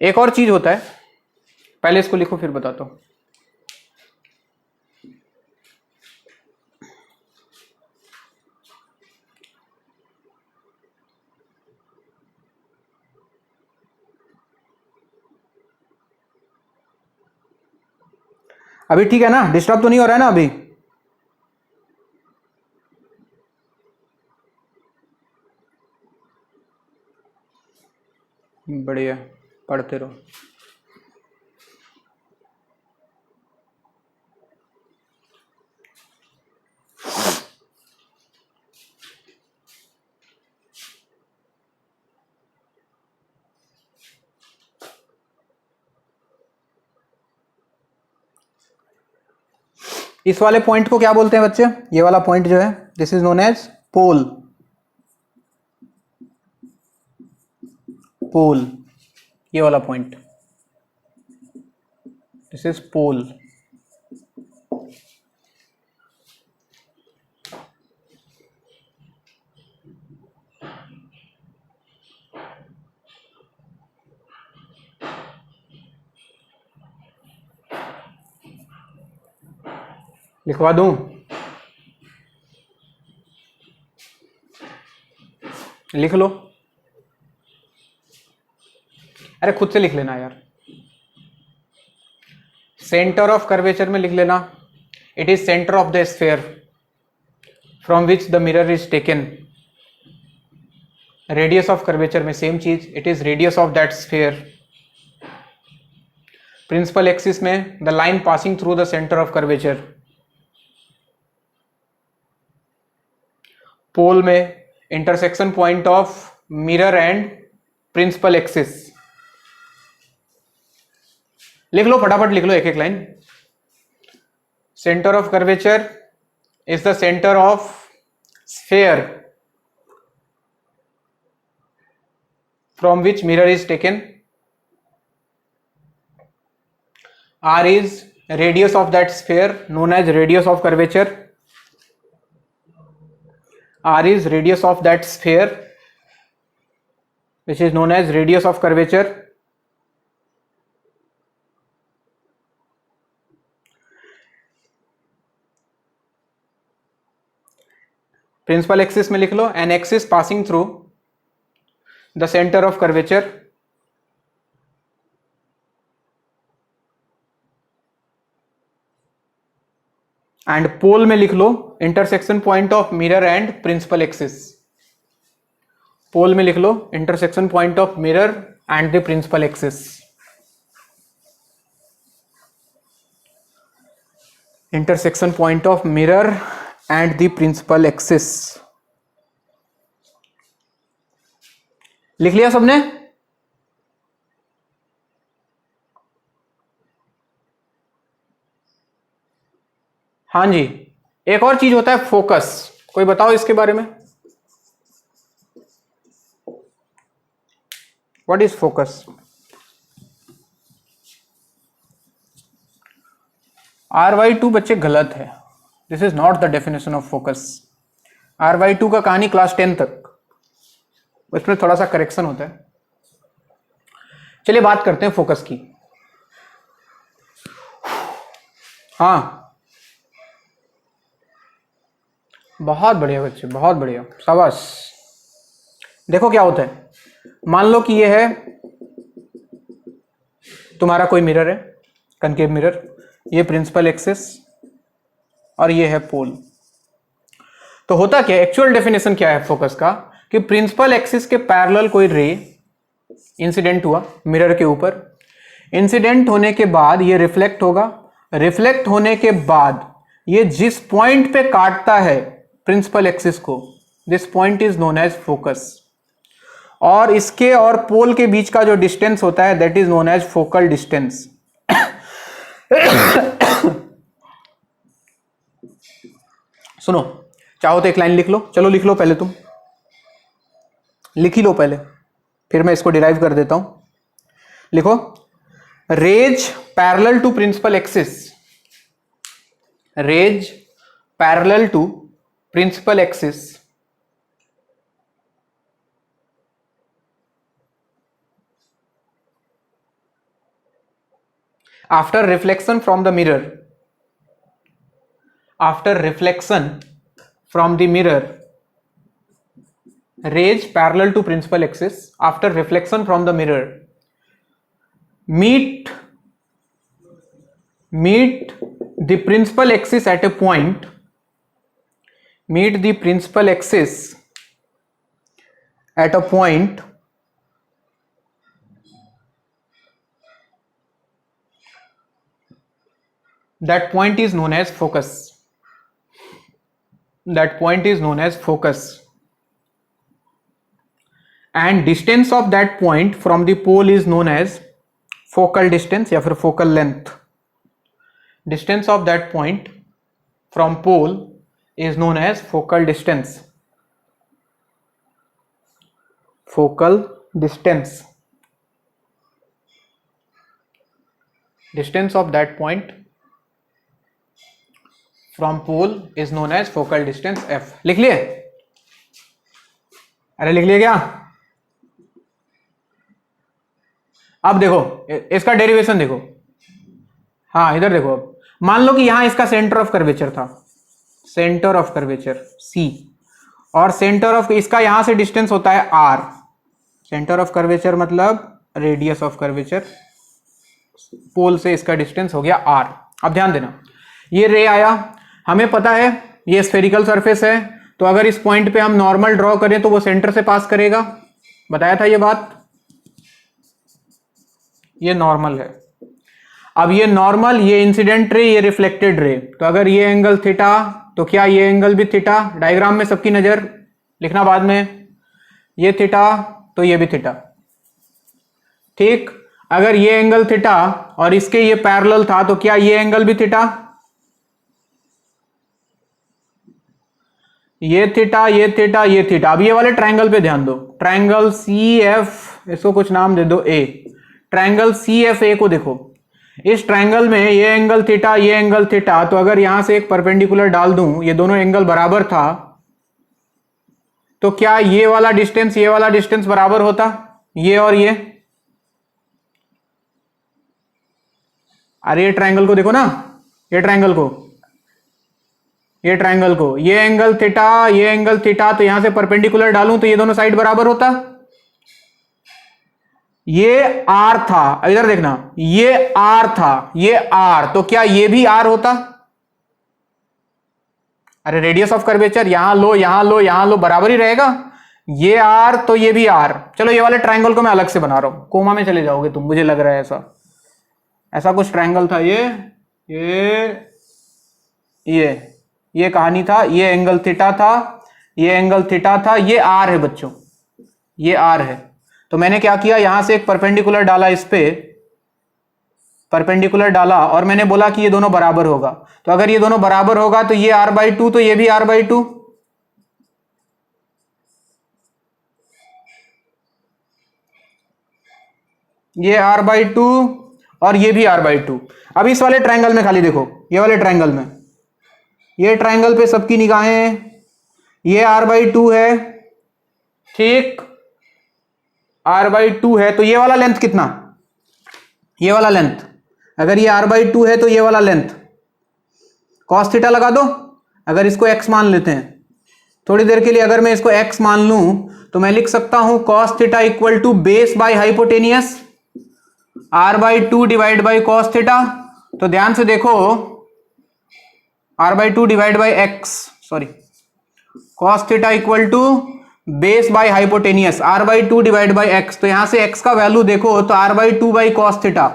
एक और चीज होता है, पहले इसको लिखो फिर बताता हूं। अभी ठीक है ना? डिस्टर्ब तो नहीं हो रहा है ना अभी? बढ़िया, पढ़ते रहो। इस वाले पॉइंट को क्या बोलते हैं बच्चे? ये वाला पॉइंट जो है, दिस इज नोन एज पोल। पोल, ये वाला पॉइंट, दिस इज पोल। लिखवा दूं? लिख लो। अरे खुद से लिख लेना यार। सेंटर ऑफ कर्वेचर में लिख लेना, it is centre of the sphere from which the mirror is taken. Radius of curvature में सेम चीज, it is radius of that sphere. Principal axis में the line passing through the centre of curvature. Pole में intersection point of mirror and principal axis. लिख लो, फटाफट लिख लो एक एक लाइन। Centre of curvature is the centre of sphere from which mirror is taken. R is radius of that sphere known as radius of curvature. R is radius of that sphere which is known as radius of curvature. Principal axis में लिख लो, an axis passing through the center of curvature. And pole में लिख लो intersection point of mirror and principal axis. Pole में लिख लो intersection point of mirror and the principal axis. Intersection point of mirror and the principal axis. लिख लिया सबने? हाँ जी। एक और चीज होता है फोकस, कोई बताओ इसके बारे में। What is focus? RY2 बच्चे गलत है, this is not the definition of focus. RY2 का कहानी क्लास 10 तक, उसमें थोड़ा सा करेक्शन होता है। चलिए बात करते हैं फोकस की। हाँ, बहुत बढ़िया बच्चे, बहुत बढ़िया, शाबाश। देखो क्या होता है, मान लो कि ये है तुम्हारा कोई मिरर है, कनकेव मिरर, ये प्रिंसिपल एक्सिस और ये है पोल। तो होता क्या, एक्चुअल डेफिनेशन क्या है फोकस का, कि प्रिंसिपल एक्सिस के पैरेलल कोई रे इंसिडेंट हुआ मिरर के ऊपर, इंसिडेंट होने के बाद ये रिफ्लेक्ट होगा, रिफ्लेक्ट होने के बाद ये जिस पॉइंट पे काटता है प्रिंसिपल एक्सिस को, this point is known as focus. और इसके और पोल के बीच का जो डिस्टेंस होता है that is known as focal distance. सुनो, चाहो तो एक लाइन लिख लो, चलो लिख लो पहले, तुम लिख ही लो पहले, फिर मैं इसको डिराइव कर देता हूं। लिखो, rays parallel to principal axis, rays parallel to principal axis after reflection from the mirror, after reflection from the mirror, rays parallel to principal axis after reflection from the mirror meet the principal axis at a point, meet the principal axis at a point that point is known as focus, that point is known as focus, and distance of that point from the pole is known as focal distance या फिर focal length। distance of that point from pole is known as focal distance. Focal distance, distance of that point from pole is known as focal distance f. लिख लिए? अरे लिख लिए क्या? अब देखो इसका डेरिवेशन देखो. हाँ इधर देखो. अब मान लो कि यहां इसका सेंटर ऑफ कर्वेचर था, सेंटर ऑफ कर्वेचर C, और सेंटर ऑफ इसका यहां से डिस्टेंस होता है R. सेंटर ऑफ कर्वेचर मतलब रेडियस ऑफ कर्वेचर, पोल से इसका डिस्टेंस हो गया R. अब ध्यान देना, ये रे आया, हमें पता है ये स्फेरिकल सरफेस है, तो अगर इस पॉइंट पे हम नॉर्मल ड्रॉ करें तो वो सेंटर से पास करेगा, बताया था ये बात. ये नॉर्मल है. अब ये नॉर्मल, ये इंसिडेंट रे, ये रिफ्लेक्टेड रे, तो अगर ये एंगल थीटा तो क्या ये एंगल भी थीटा? डायग्राम में सबकी नजर लिखना बाद में. ये थीटा तो ये भी थीटा. ठीक, अगर ये एंगल थीटा और इसके ये पैरेलल था तो क्या ये एंगल भी थीटा? ये थीटा, ये थीटा, ये थीटा. अब ये वाले ट्रायंगल पे ध्यान दो. ट्रायंगल CF, इसको कुछ नाम दे दो A. ट्रायंगल CFA को देखो. इस ट्रायंगल में ये एंगल थीटा, ये एंगल थीटा, तो अगर यहां से एक परपेंडिकुलर डाल दूं, ये दोनों एंगल बराबर था, तो क्या ये वाला डिस्टेंस, ये वाला डिस्टेंस बराबर होता? ये और ये. अरे ये ट्रायंगल को देखो ना, ये ट्रायंगल को, ये ट्रायंगल को, ये एंगल थीटा, ये एंगल थीटा, तो यहां से परपेंडिकुलर डालूं तो ये दोनों साइड बराबर होता. ये R था, इधर देखना, ये R था, ये R, तो क्या ये भी R होता? अरे रेडियस ऑफ कर्वेचर यहां लो, यहां लो, यहां लो, बराबर ही रहेगा. ये R तो ये भी R. चलो ये वाले ट्रायंगल को मैं अलग से बना रहा हूं, कोमा में चले जाओगे तुम, मुझे लग रहा है ऐसा कुछ ट्रायंगल था. ये कहानी था, ये एंगल थीटा था, ये एंगल थीटा था, ये R है बच्चों, ये R है. तो मैंने क्या किया, यहां से एक परपेंडिकुलर डाला, इस पे परपेंडिकुलर डाला, और मैंने बोला कि ये दोनों बराबर होगा. तो अगर ये दोनों बराबर होगा तो ये R/2 तो ये भी R/2. ये R/2 और ये भी R/2. अब इस वाले ट्रायंगल में खाली देखो, ये वाले ट्रायंगल में, ये ट्रायंगल पे सबकी निगाहें, ये R/2 है, ठीक, R/2 है, तो ये वाला लेंथ कितना? ये वाला लेंथ, अगर ये R/2 है तो ये वाला लेंथ cos थीटा लगा दो. अगर इसको x मान लेते हैं थोड़ी देर के लिए, अगर मैं इसको x मान लूं तो मैं लिख सकता हूं cos theta equal to base by hypotenuse R/2 divide by cos theta. तो ध्यान से देखो, R/2 divide by x, sorry, cos theta equal to base by hypotenuse R/2 divide by x. तो यहां से x का वैल्यू देखो तो R/2 बाई cos थीटा,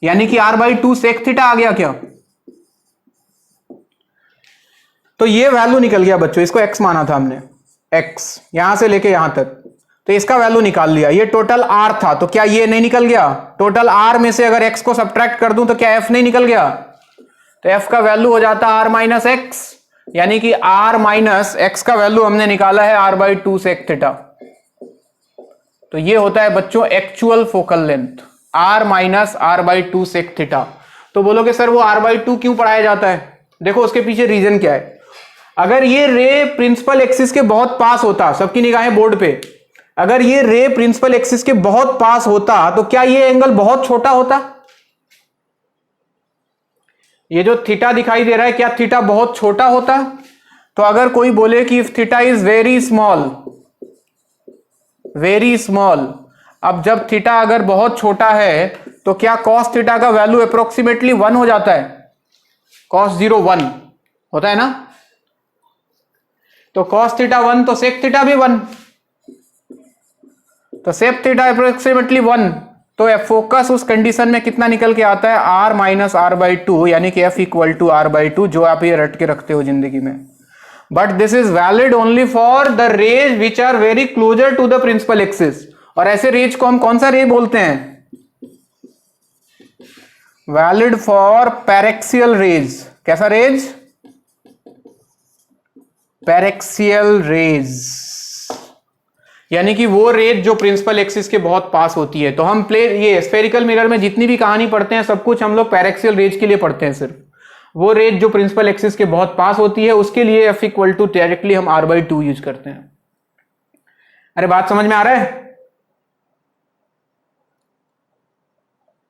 यानी कि R/2 sec थीटा आ गया क्या? तो ये वैल्यू निकल गया बच्चों, इसको x माना था हमने, x यहां से लेके यहां तक, तो इसका वैल्यू निकाल लिया. ये टोटल R था, तो क्या ये नहीं निकल गया? टोटल R में से अगर x को सब्ट्रैक्ट कर दूं तो क्या f नहीं निकल गया? तो f का वैल्यू हो जाता R-x, यानी कि R-x का वैल्यू हमने निकाला है R/2 sec थीटा. तो ये होता है बच्चों actual focal length, R-R/2 sec theta. तो बोलोगे सर वो R/2 क्यों पढ़ाया जाता है? देखो उसके पीछे रीजन क्या है. अगर ये रे प्रिंसिपल एक्सिस के बहुत पास होता, सबकी निगाहें बोर्ड पे, अगर ये रे प्रिंसिपल एक्सिस के बहुत पास होता तो क्या ये एंगल बहुत छोटा होता? ये जो थीटा दिखाई दे रहा है, क्या थीटा बहुत छोटा होता? तो अगर कोई बोले कि if theta is very small, very small, अब जब थीटा अगर बहुत छोटा है तो क्या cos थीटा का वैल्यू अप्रोक्सीमेटली 1 हो जाता है? cos 0 1 होता है ना. तो cos थीटा 1 तो sec थीटा भी 1, तो sec थीटा अप्रोक्सीमेटली 1. तो फोकस उस कंडीशन में कितना निकल के आता है? R-R/2, यानी कि f इक्वल टू R/2, जो आप ये रट के रखते हो जिंदगी में. But this is valid only for the rays which are very closer to the principal axis. और ऐसे रेज को हम कौन सा रे बोलते हैं? Valid for paraxial rays. कैसा रेज? पैरेक्सियल रेज, यानी कि वो रेज जो प्रिंसिपल एक्सिस के बहुत पास होती है। तो हम ये स्फेरिकल मिरर में जितनी भी कहानी पढ़ते हैं सब कुछ हम लोग पैरेक्सियल रेज के लिए पढ़ते हैं। सिर्फ वो रेज जो प्रिंसिपल एक्सिस के बहुत पास होती है उसके लिए F इक्वल टू डायरेक्टली हम R/2 यूज करते हैं। अरे बात समझ में आ रहा है?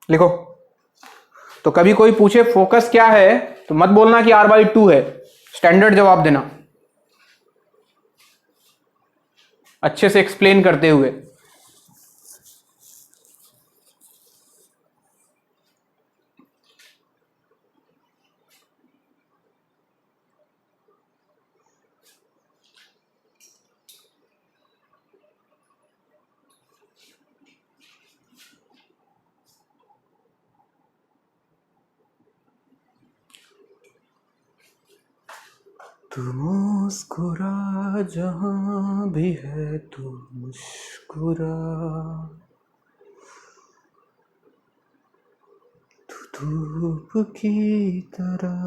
लिखो। तो कभी कोई पूछे फोकस क्या है तो मत बोलना कि R/2 है, स्टैंडर्ड जवाब देना अच्छे से एक्सप्लेन करते हुए। तू मुस्कुरा जहां भी है तू मुस्कुरा, तू धूप की तरह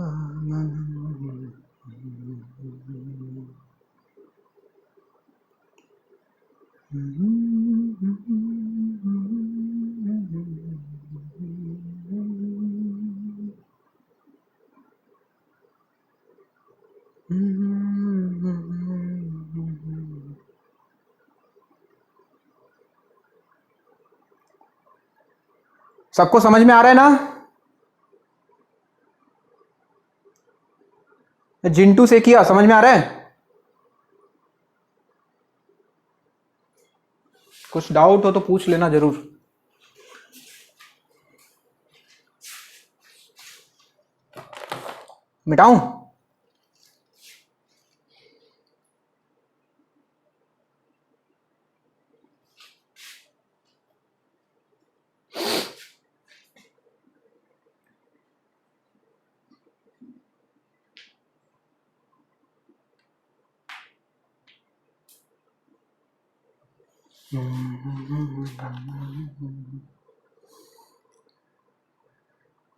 सबको समझ में आ रहा है ना? जिंटू से किया, समझ में आ रहा है? कुछ डाउट हो तो पूछ लेना जरूर। मिटाऊं?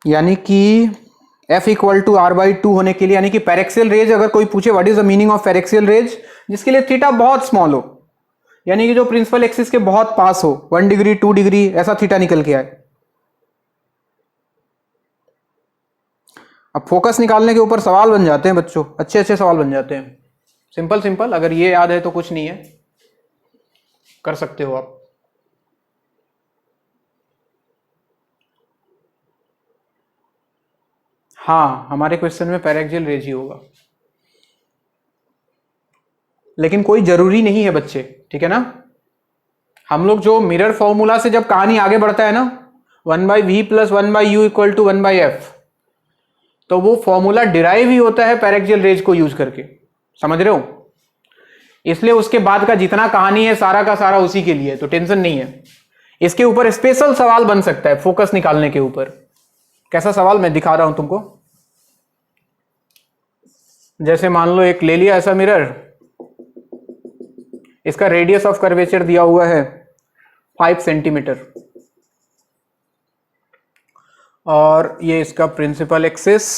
यानी कि F इक्वल टू R/2 होने के लिए, यानी कि पैरेक्सियल रेज अगर कोई पूछे what is the meaning of paraxial rays, जिसके लिए थीटा बहुत स्मॉल हो, यानी कि जो प्रिंसिपल एक्सिस के बहुत पास हो, 1 डिग्री 2 डिग्री ऐसा थीटा निकल के आए। अब फोकस निकालने के ऊपर सवाल बन जाते हैं बच्चों, अच्छे अच्छे सवाल बन जाते हैं। सिंपल सिंपल, अगर ये याद है तो कुछ नहीं है, कर सकते हो आप। हाँ, हमारे क्वेश्चन में पैरेक्सियल रेज ही होगा, लेकिन कोई जरूरी नहीं है बच्चे, ठीक है ना? हम लोग जो मिरर फॉर्मूला से जब कहानी आगे बढ़ता है ना, 1/v + 1/u = 1/f, तो वो फॉर्मूला डिराइव ही होता है पैरेक्सियल रेज को यूज करके, समझ रहे हो? इसलिए उसके बाद का जितना कहानी है सारा का सारा उसी के लिए, तो टेंशन नहीं है। इसके ऊपर स्पेशल सवाल बन सकता है फोकस निकालने के ऊपर। कैसा सवाल मैं दिखा रहा हूं तुमको। जैसे मान लो एक ले लिया ऐसा मिरर, इसका रेडियस ऑफ कर्वेचर दिया हुआ है 5 सेंटीमीटर, और ये इसका प्रिंसिपल एक्सिस।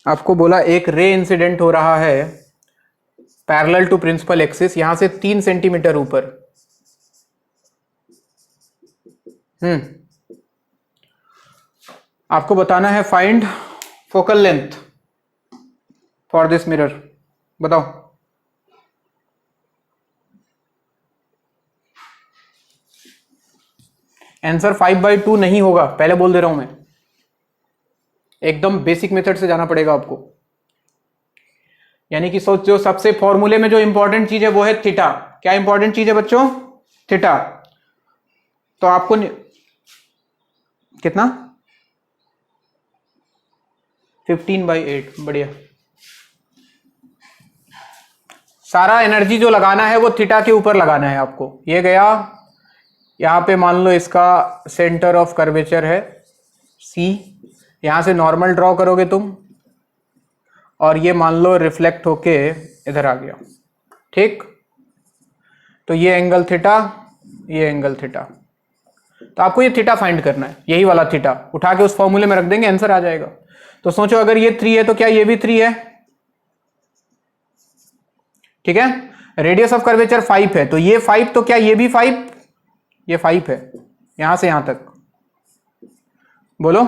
आपको बोला एक रे इंसिडेंट हो रहा है पैरेलल टू प्रिंसिपल एक्सिस, यहां से 3 सेंटीमीटर ऊपर। आपको बताना है find focal length for this mirror. बताओ। आंसर 5/2 नहीं होगा, पहले बोल दे रहा हूं मैं। एकदम बेसिक मेथड से जाना पड़ेगा आपको। यानी कि जो सबसे फॉर्मूले में जो इंपॉर्टेंट चीज है वो है थीटा। क्या इंपॉर्टेंट चीज है बच्चों? थीटा। तो आपको कितना? 15/8। बढ़िया। सारा एनर्जी जो लगाना है वो थीटा के ऊपर लगाना है आपको। ये गया, यहां पे मान लो इसका सेंटर ऑफ कर्वेचर है C, यहां से नॉर्मल ड्रॉ करोगे तुम, और ये मान लो रिफ्लेक्ट होके इधर आ गया, ठीक? तो ये एंगल थीटा, ये एंगल थीटा। तो आपको ये थीटा फाइंड करना है, यही वाला थीटा उठा के उस फॉर्मूले में रख देंगे, आंसर आ जाएगा। तो सोचो अगर ये 3 है तो क्या ये भी 3 है? ठीक है, रेडियस ऑफ कर्वेचर 5 है तो ये 5, तो क्या ये भी 5? ये 5 है यहां से यहां तक, बोलो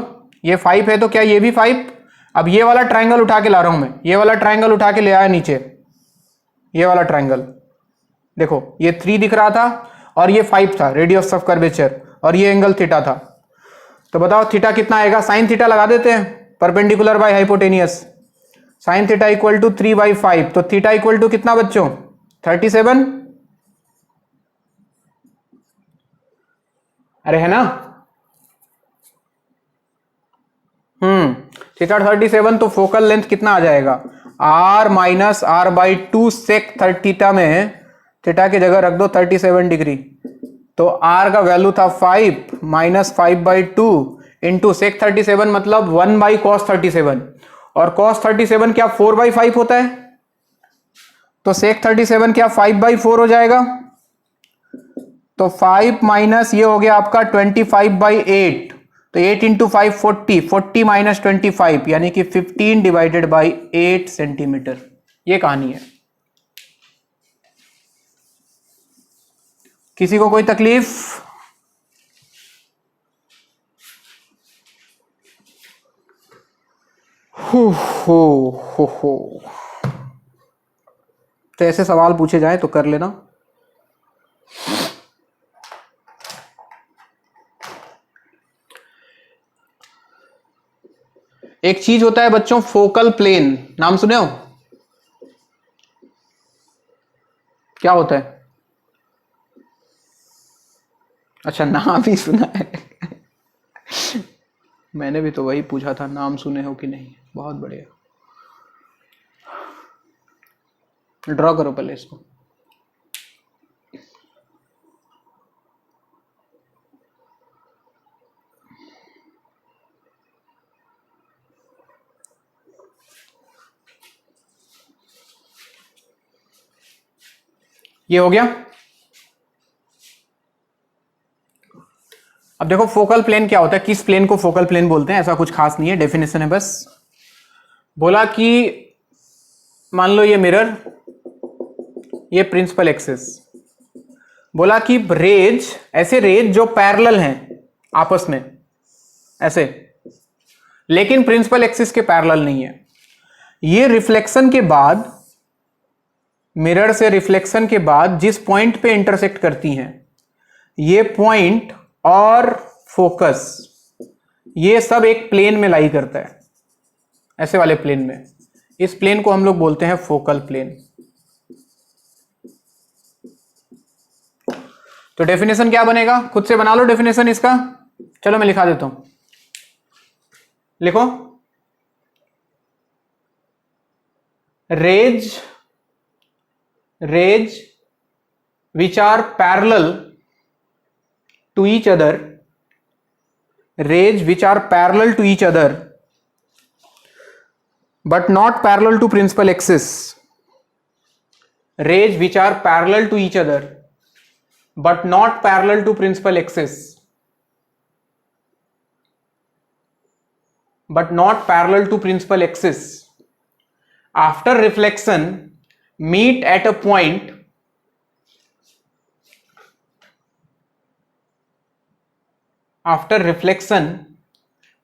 ये 5 है तो क्या ये भी 5? अब ये वाला ट्राइंगल उठा के ला रहा हूं मैं, ये वाला ट्राइंगल उठा के ले आया नीचे, ये वाला ट्राइंगल देखो, ये 3 दिख रहा था और ये 5 था रेडियस ऑफ कर्वेचर, और ये एंगल थीटा था। तो बताओ थीटा कितना आएगा? साइन थीटा लगा देते हैं, perpendicular by hypotenuse, sine theta equal to 3/5, तो थीटा इक्वल टू कितना बच्चों? 37। अरे है ना, थीटा 37, तो फोकल लेंथ कितना आ जाएगा? r minus r/2 sec theta में थीटा की जगह रख दो 37 डिग्री, तो r का वैल्यू था 5 माइनस 5/2 इंटू सेक 37 मतलब 1/cos 37, और cos 37 क्या 4/5 होता है? तो सेक 37 क्या 5/4 हो जाएगा? तो 5 माइनस ये हो गया आपका 25/8, तो 8 इंटू 5 40, 40 माइनस 25 यानी कि 15 डिवाइडेड बाई 8 सेंटीमीटर। ये कहानी है। किसी को कोई तकलीफ? हो तो ऐसे सवाल पूछे जाए तो कर लेना। एक चीज होता है बच्चों फोकल प्लेन, नाम सुने हो? क्या होता है? अच्छा नाम ही सुना है मैंने भी तो वही पूछा था, नाम सुने हो कि नहीं। बहुत बढ़िया, ड्रॉ करो पहले इसको। ये हो गया। अब देखो फोकल प्लेन क्या होता है, किस प्लेन को फोकल प्लेन बोलते हैं, ऐसा कुछ खास नहीं है, डेफिनेशन है बस। बोला कि मान लो ये मिरर, ये प्रिंसिपल एक्सिस, बोला कि रेज, ऐसे रेज जो पैरेलल हैं आपस में ऐसे, लेकिन प्रिंसिपल एक्सिस के पैरेलल नहीं है, ये रिफ्लेक्शन के बाद, मिरर से रिफ्लेक्शन के बाद जिस पॉइंट पे इंटरसेक्ट करती हैं, ये पॉइंट और फोकस, ये सब एक प्लेन में लाई करता है, ऐसे वाले प्लेन में। इस प्लेन को हम लोग बोलते हैं फोकल प्लेन। तो डेफिनेशन क्या बनेगा, खुद से बना लो डेफिनेशन इसका। चलो मैं लिखा देता हूं, लिखो। Rays which are parallel to each other, rays which are parallel to each other but not parallel to principal axis, rays which are parallel to each other but not parallel to principal axis, but not parallel to principal axis, after reflection meet at a point, after reflection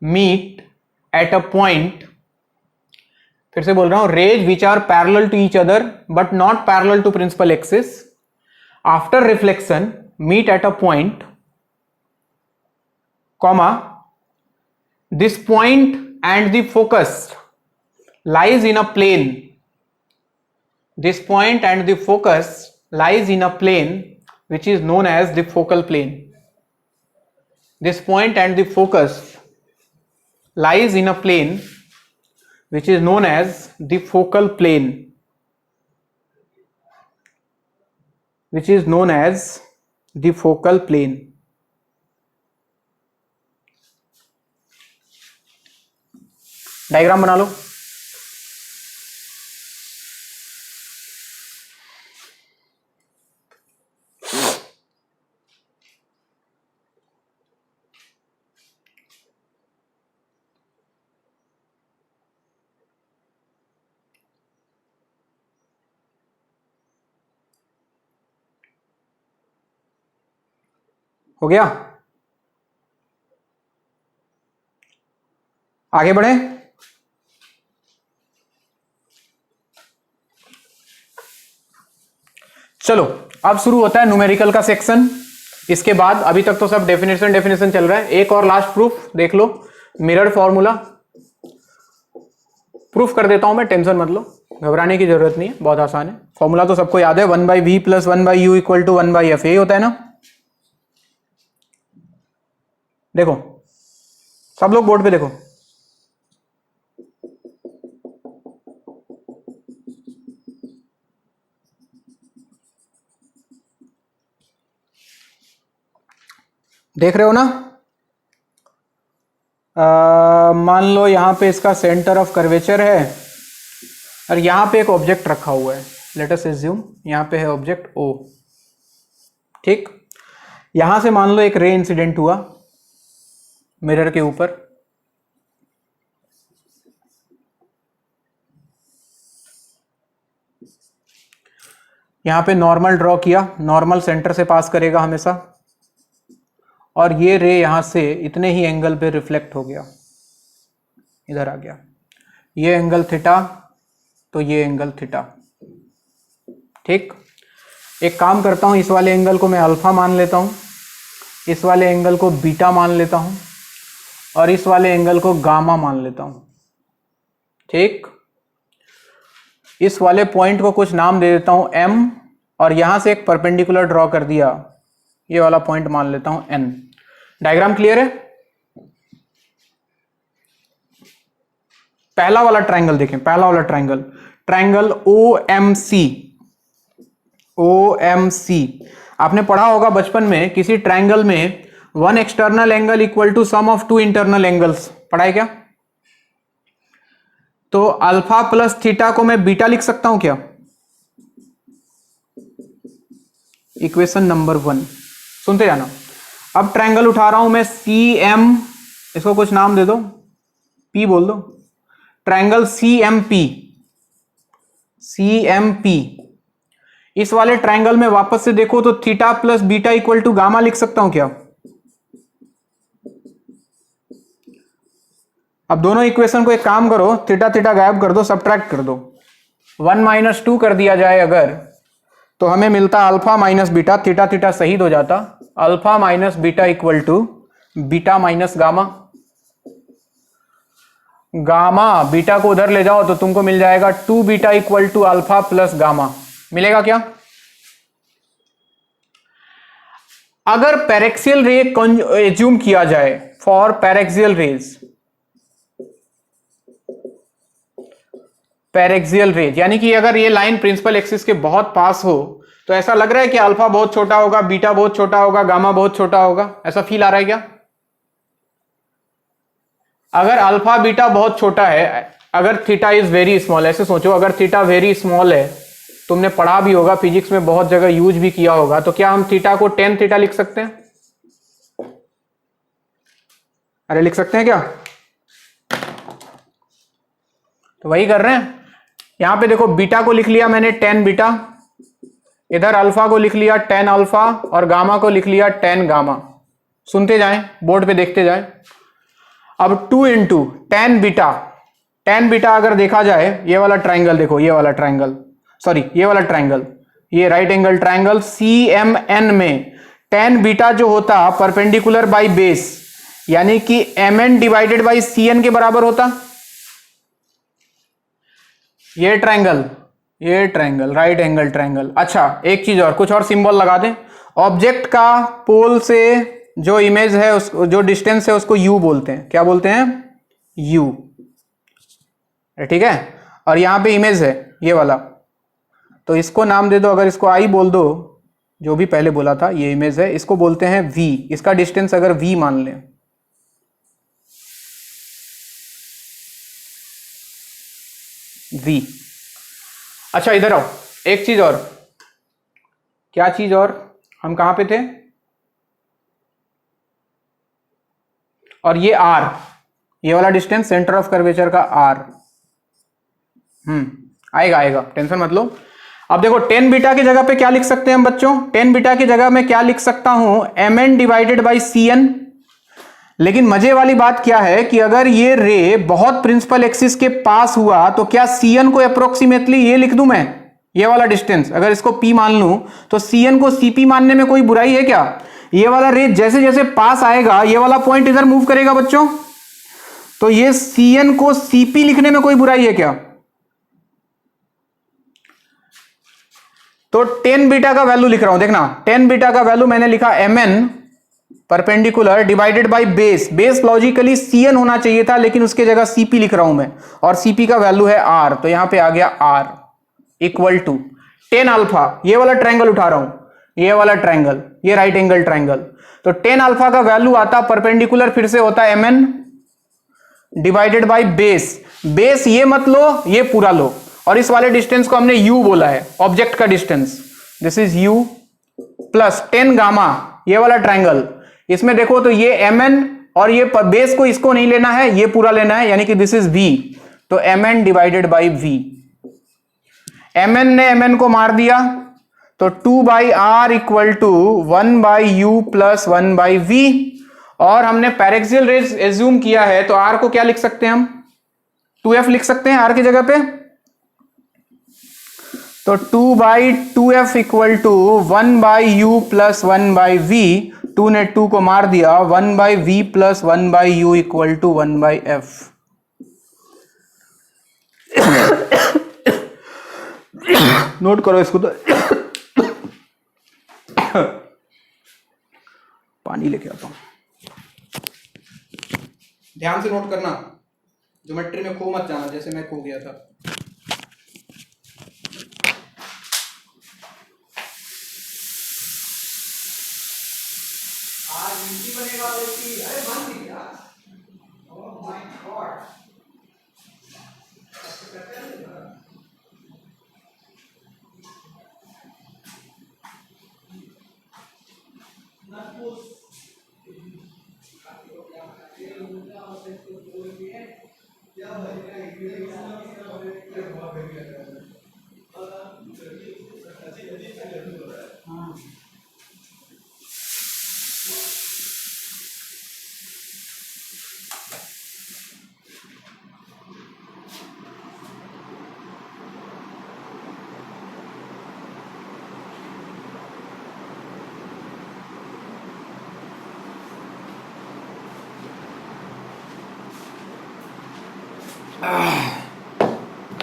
meet at a point, फिर से बोल रहा हूं, rays which are parallel to each other but not parallel to principal axis, after reflection meet at a point, comma, this point and the focus lies in a plane, this point and the focus lies in a plane which is known as the focal plane, this point and the focus lies in a plane which is known as the focal plane, which is known as the focal plane. Diagram बना लो। हो गया, आगे बढ़े। चलो अब शुरू होता है न्यूमेरिकल का सेक्शन। इसके बाद अभी तक तो सब डेफिनेशन चल रहा है। एक और लास्ट प्रूफ देख लो, मिरर फॉर्मूला प्रूफ कर देता हूं मैं, टेंशन मत लो, घबराने की जरूरत नहीं है, बहुत आसान है। फॉर्मूला तो सबको याद है, 1/v plus 1/u equal to 1/f, यही होता है ना। देखो सब लोग बोर्ड पे देखो, देख रहे हो ना। मान लो यहां पे इसका सेंटर ऑफ कर्वेचर है और यहां पे एक ऑब्जेक्ट रखा हुआ है, लेट अस अज्यूम यहां पे है ऑब्जेक्ट O, ठीक। यहां से मान लो एक रे इंसिडेंट हुआ मिरर के ऊपर, यहां पे नॉर्मल ड्रॉ किया, नॉर्मल सेंटर से पास करेगा हमेशा, और ये रे यहां से इतने ही एंगल पे रिफ्लेक्ट हो गया, इधर आ गया, ये एंगल थीटा, तो ये एंगल थीटा, ठीक। एक काम करता हूं, इस वाले एंगल को मैं अल्फा मान लेता हूं, इस वाले एंगल को बीटा मान लेता हूं, और इस वाले एंगल को गामा मान लेता हूं, ठीक। इस वाले पॉइंट को कुछ नाम दे देता हूं M, और यहां से एक परपेंडिकुलर ड्रॉ कर दिया, ये वाला पॉइंट मान लेता हूं N। डायग्राम क्लियर है। पहला वाला ट्रायंगल देखें, पहला वाला ट्रायंगल, ट्रायंगल OMC। OMC आपने पढ़ा होगा बचपन में, किसी ट्रायंगल में one external angle equal to sum of two internal angles, पढ़ा है क्या। तो अल्फा प्लस थीटा को मैं बीटा लिख सकता हूं क्या, इक्वेशन नंबर 1, सुनते जाना। अब ट्रायंगल उठा रहा हूं मैं CM, इसको कुछ नाम दे दो, P बोल दो, ट्रायंगल CMP। CMP इस वाले ट्रायंगल में वापस से देखो तो theta plus beta equal to gamma लिख सकता हूं क्या। अब दोनों इक्वेशन को एक काम करो, थीटा थीटा गायब कर दो, सब्ट्रैक्ट कर दो, 1 - 2 कर दिया जाए अगर, तो हमें मिलता alpha minus beta, theta theta शहीद हो जाता, alpha minus beta equal to beta minus gamma. Gamma beta को उधर ले जाओ तो तुमको मिल जाएगा 2 beta equal to alpha plus gamma, मिलेगा क्या। अगर पैरेक्सियल रे एज्यूम किया जाए, for paraxial rays, paraxial rays यानी कि अगर ये लाइन प्रिंसिपल एक्सिस के बहुत पास हो, तो ऐसा लग रहा है कि अल्फा बहुत छोटा होगा, बीटा बहुत छोटा होगा, गामा बहुत छोटा होगा, ऐसा फील आ रहा है क्या। अगर अल्फा बीटा बहुत छोटा है, अगर थीटा इज वेरी स्मॉल, ऐसे सोचो अगर थीटा वेरी स्मॉल है, तुमने पढ़ा भी होगा फिजिक्स में, बहुत जगह यूज भी किया होगा, तो क्या हम थीटा को tan थीटा लिख सकते हैं। अरे लिख सकते हैं क्या, तो वही कर रहे हैं। यहां पे देखो बीटा को लिख लिया मैंने tan बीटा, इधर अल्फा को लिख लिया tan अल्फा, और गामा को लिख लिया tan गामा। सुनते जाएं, बोर्ड पे देखते जाएं। अब 2 into tan beta, tan beta अगर देखा जाए, ये वाला ट्राइंगल देखो, ये वाला ट्राइंगल, सॉरी ये वाला ट्राइंगल, ये राइट एंगल ट्राइंगल CMN में tan बीटा जो होता परपेंडिकुलर बाय बेस, यानी कि MN डिवाइडेड बाय CN के बराबर होता। ये ट्राइंगल राइट एंगल ट्राइंगल। अच्छा एक चीज और, कुछ और सिंबल लगा दें। ऑब्जेक्ट का पोल से जो इमेज है, उसको जो डिस्टेंस है उसको U बोलते हैं, क्या बोलते हैं, U, ठीक है। और यहां पे इमेज है ये वाला, तो इसको नाम दे दो, अगर इसको I बोल दो, जो भी पहले बोला था, ये इमेज है, इसको बोलते हैं V। इसका डिस्टेंस अगर V मान लें, V। अच्छा इधर आओ, एक चीज और, क्या चीज और, हम कहां पे थे, और ये R, ये वाला डिस्टेंस सेंटर ऑफ कर्वेचर का R, आएगा टेंशन मत लो। अब देखो 10 बीटा की जगह पे क्या लिख सकते हैं हम बच्चों, 10 बीटा की जगह में क्या लिख सकता हूं, mn डिवाइडेड बाई cn। लेकिन मजे वाली बात क्या है कि अगर ये रे बहुत प्रिंसिपल एक्सिस के पास हुआ तो क्या cn को अप्रोक्सीमेटली ये लिख दूं मैं, ये वाला डिस्टेंस अगर इसको p मान लूं तो cn को cp मानने में कोई बुराई है क्या? ये वाला रे जैसे जैसे पास आएगा ये वाला पॉइंट इधर मूव करेगा बच्चों, तो ये cn को cp लिखने में कोई बुराई है क्या? तो 10 बीटा का वैल्यू लिख रहा हूं, देखना 10 बीटा का वैल्यू मैंने लिखा mn perpendicular divided by base, base logically cn होना चाहिए था लेकिन उसके जगह cp लिख रहा हूं मैं, और cp का वैल्यू है r, तो यहां पे आ गया r इक्वल टू 10 अल्फा, ये वाला ट्रायंगल उठा रहा हूं, ये वाला ट्रायंगल, ये राइट एंगल ट्रायंगल, तो 10 अल्फा का वैल्यू आता परपेंडिकुलर फिर से होता है mn divided by base, base ये मत लो ये पूरा लो, और इस वाले डिस्टेंस को हमने u बोला है, ऑब्जेक्ट का distance, this is u plus 10 gamma, ये वाला ट्रायंगल, इसमें देखो तो ये mn और ये बेस को इसको नहीं लेना है, ये पूरा लेना है, यानी कि दिस इज v, तो mn divided by v, mn ने mn को मार दिया तो 2 by R equal to 1 by u plus 1 by v, और हमने पैरेक्सियल रेज एज्यूम किया है तो r को क्या लिख सकते हैं हम, 2f लिख सकते हैं r की जगह पे, तो 2 by 2f equal to 1 by u plus 1 by v, 2 ने 2 को मार दिया, 1 by v plus 1 by u equal to 1 by f। Note करो इसको, तो पानी लेके आता हूं, ध्यान से नोट करना, ज्योमेट्री में खो मत जाना जैसे मैं खो गया था। बनेगा अरे बन गया, ओह माय गॉड,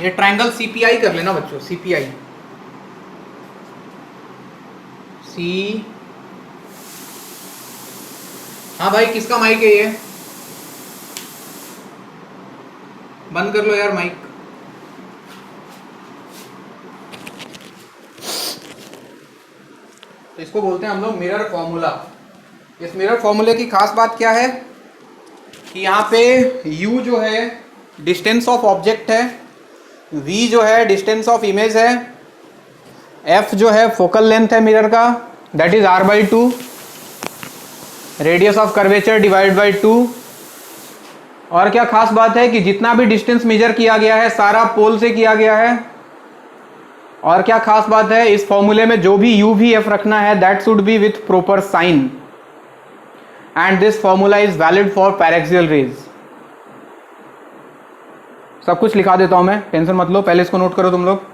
ये ट्रायंगल सीपीआई कर लेना बच्चों, सीपीआई, सी, हाँ भाई किसका माइक है ये, बंद कर लो यार माइक। तो इसको बोलते हैं हम लोग मिरर फॉर्मूला। इस मिरर फॉर्मूले की खास बात क्या है कि यहाँ पे u जो है डिस्टेंस ऑफ ऑब्जेक्ट है, v जो है डिस्टेंस ऑफ इमेज है, f जो है फोकल लेंथ है मिरर का, that is r/2, radius of curvature divide by 2, और क्या खास बात है कि जितना भी डिस्टेंस मेजर किया गया है सारा पोल से किया गया है, और क्या खास बात है इस फॉर्मूले में जो भी u v f रखना है that should be with proper sign, and this formula is valid for paraxial rays. सब कुछ लिखा देता हूं मैं, टेंशन मत लो, पहले इसको नोट करो तुम लोग।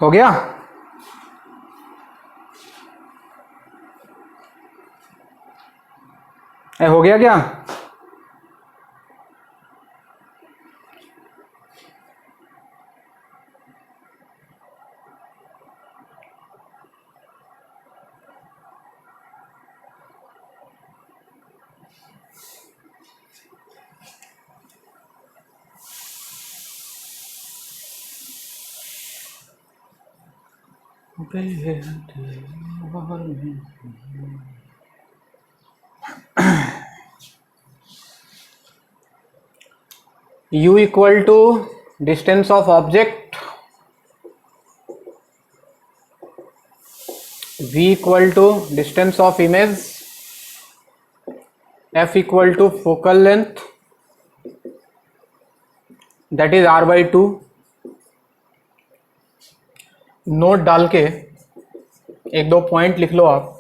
हो गया? हो गया क्या? u equal to distance of object, v equal to distance of image, f equal to focal length that is r/2। Note डाल के एक दो पॉइंट लिख लो आप।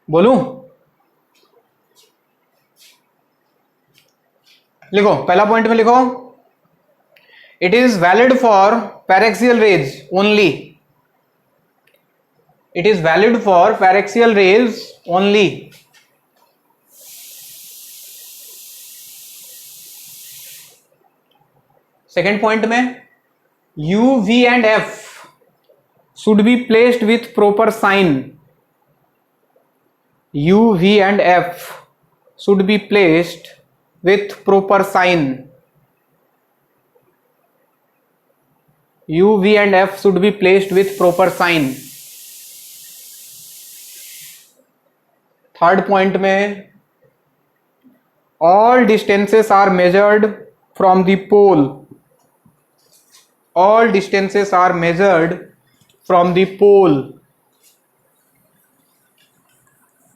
बोलूं? लिखो, पहला पॉइंट में लिखो, it is valid for paraxial rays only. It is valid for paraxial rays only. Second point में, u, v and f should be placed with proper sign. u, v and f should be placed with proper sign. u, v and f should be placed with proper sign. Third point में, all distances are measured from the pole. All distances are measured from the pole.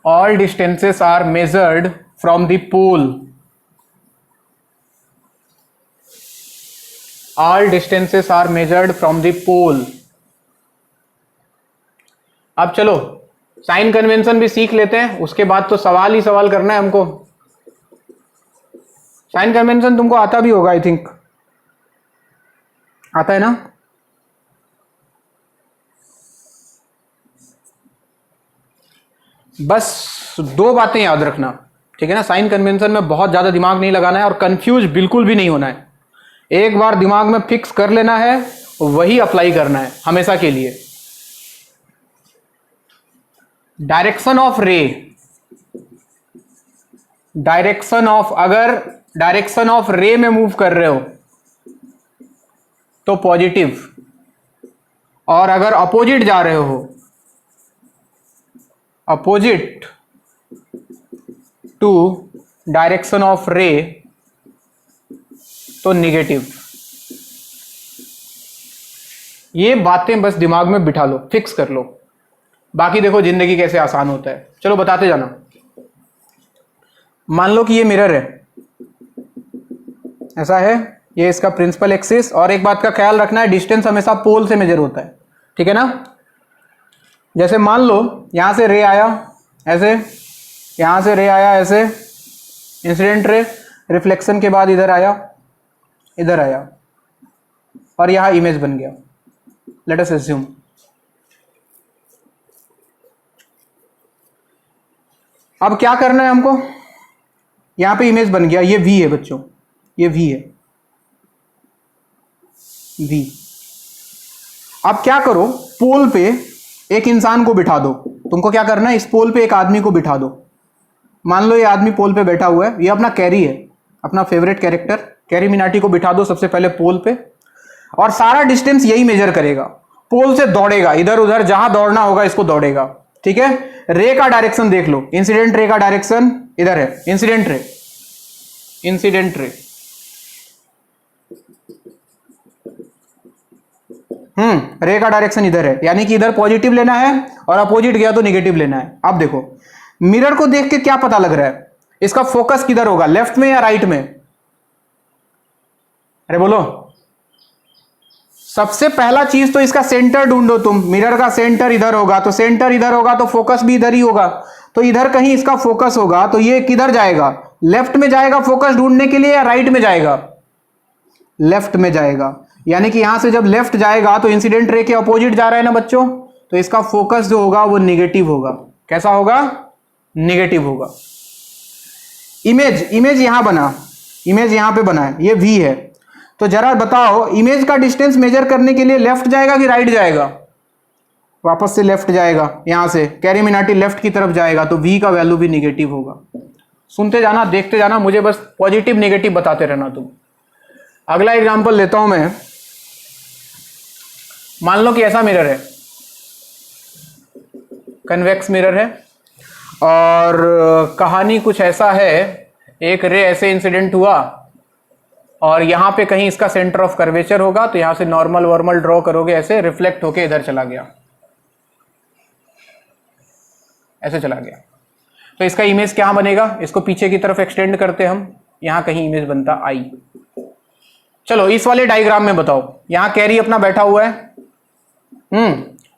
All distances are measured from the pole. All distances are measured from the pole. अब चलो sign convention भी सीख लेते हैं, उसके बाद तो सवाल ही सवाल करना है हमको। साइन कन्वेंशन तुमको आता भी होगा, आई थिंक आता है ना? बस दो बातें याद रखना, ठीक है ना? साइन कन्वेंशन में बहुत ज्यादा दिमाग नहीं लगाना है और कंफ्यूज बिल्कुल भी नहीं होना है। एक बार दिमाग में फिक्स कर लेना है, वही अप्लाई करना है हमेशा के लिए। डायरेक्शन ऑफ रे, डायरेक्शन ऑफ, अगर डायरेक्शन ऑफ रे में मूव कर रहे हो तो पॉजिटिव, और अगर अपोजिट जा रहे हो, अपोजिट टू डायरेक्शन ऑफ रे, तो निगेटिव। ये बातें बस दिमाग में बिठा लो, फिक्स कर लो, बाकी देखो जिंदगी कैसे आसान होता है। चलो बताते जाना। मान लो कि ये मिरर है, ऐसा है, ये इसका प्रिंसिपल एक्सिस। और एक बात का ख्याल रखना है, डिस्टेंस हमेशा पोल से मेजर होता है, ठीक है ना? जैसे मान लो यहां से रे आया ऐसे, यहां से रे आया ऐसे, इंसिडेंट रे, रिफ्लेक्शन के बाद इधर आया, इधर आया, और यहां इमेज बन गया। लेट अस अज्यूम अब क्या करना है हमको, यहां पे इमेज बन गया, ये v है बच्चों, ये v है, v। अब क्या करो, पोल पे एक इंसान को बिठा दो। तुमको क्या करना है, इस पोल पे एक आदमी को बिठा दो। मान लो ये आदमी पोल पे बैठा हुआ है, ये अपना कैरी है, अपना फेवरेट कैरेक्टर कैरी मिनाटी को बिठा दो सबसे पहले पोल पे, और सारा डिस्टेंस यही मेजर करेगा, पोल से दौड़ेगा, इधर उधर जहां दौड़ना होगा इसको दौड़ेगा, ठीक है? रे का डायरेक्शन देख लो, इंसिडेंट रे का डायरेक्शन इधर है, इंसिडेंट रे, इंसिडेंट रे, रे का डायरेक्शन इधर है, यानी कि इधर पॉजिटिव लेना है और अपोजिट गया तो निगेटिव लेना है। अब देखो मिरर को देख के क्या पता लग रहा है, इसका फोकस किधर होगा, लेफ्ट में या राइट में? अरे बोलो। सबसे पहला चीज तो इसका सेंटर ढूंढो तुम। मिरर का सेंटर इधर होगा, तो सेंटर इधर होगा तो फोकस भी इधर ही होगा, तो इधर कहीं इसका फोकस होगा, तो ये किधर जाएगा, लेफ्ट में जाएगा फोकस ढूंढने के लिए या राइट में जाएगा? लेफ्ट में जाएगा। यानी कि यहां से जब लेफ्ट जाएगा तो इंसिडेंट रे के अपोजिट जा रहा है ना बच्चों, तो इसका फोकस जो होगा वो निगेटिव होगा। कैसा होगा? निगेटिव होगा। इमेज, इमेज यहां बना, इमेज यहां पे बना है, ये V है, तो जरा बताओ, इमेज का डिस्टेंस मेजर करने के लिए लेफ्ट जाएगा कि राइट जाएगा? वापस से लेफ्ट जाएगा, यहां से कैरी मिनाटी लेफ्ट की तरफ जाएगा, तो v का वैल्यू भी निगेटिव होगा। सुनते जाना, देखते जाना, मुझे बस पॉजिटिव नेगेटिव बताते रहना तुम। अगला एग्जांपल लेता हूं मैं। मान लो कि ऐसा मिरर है, कन्वेक्स मिरर है, और कहानी कुछ ऐसा है, एक रे ऐसे इंसिडेंट हुआ और यहां पे कहीं इसका सेंटर ऑफ कर्वेचर होगा, तो यहां से नॉर्मल वॉर्मल ड्रॉ करोगे, ऐसे रिफ्लेक्ट होके इधर चला गया, ऐसे चला गया, तो इसका इमेज क्या बनेगा? इसको पीछे की तरफ एक्सटेंड करते हम, यहां कहीं इमेज बनता आई। चलो इस वाले डायग्राम में बताओ, यहां कैरी अपना बैठा हुआ है।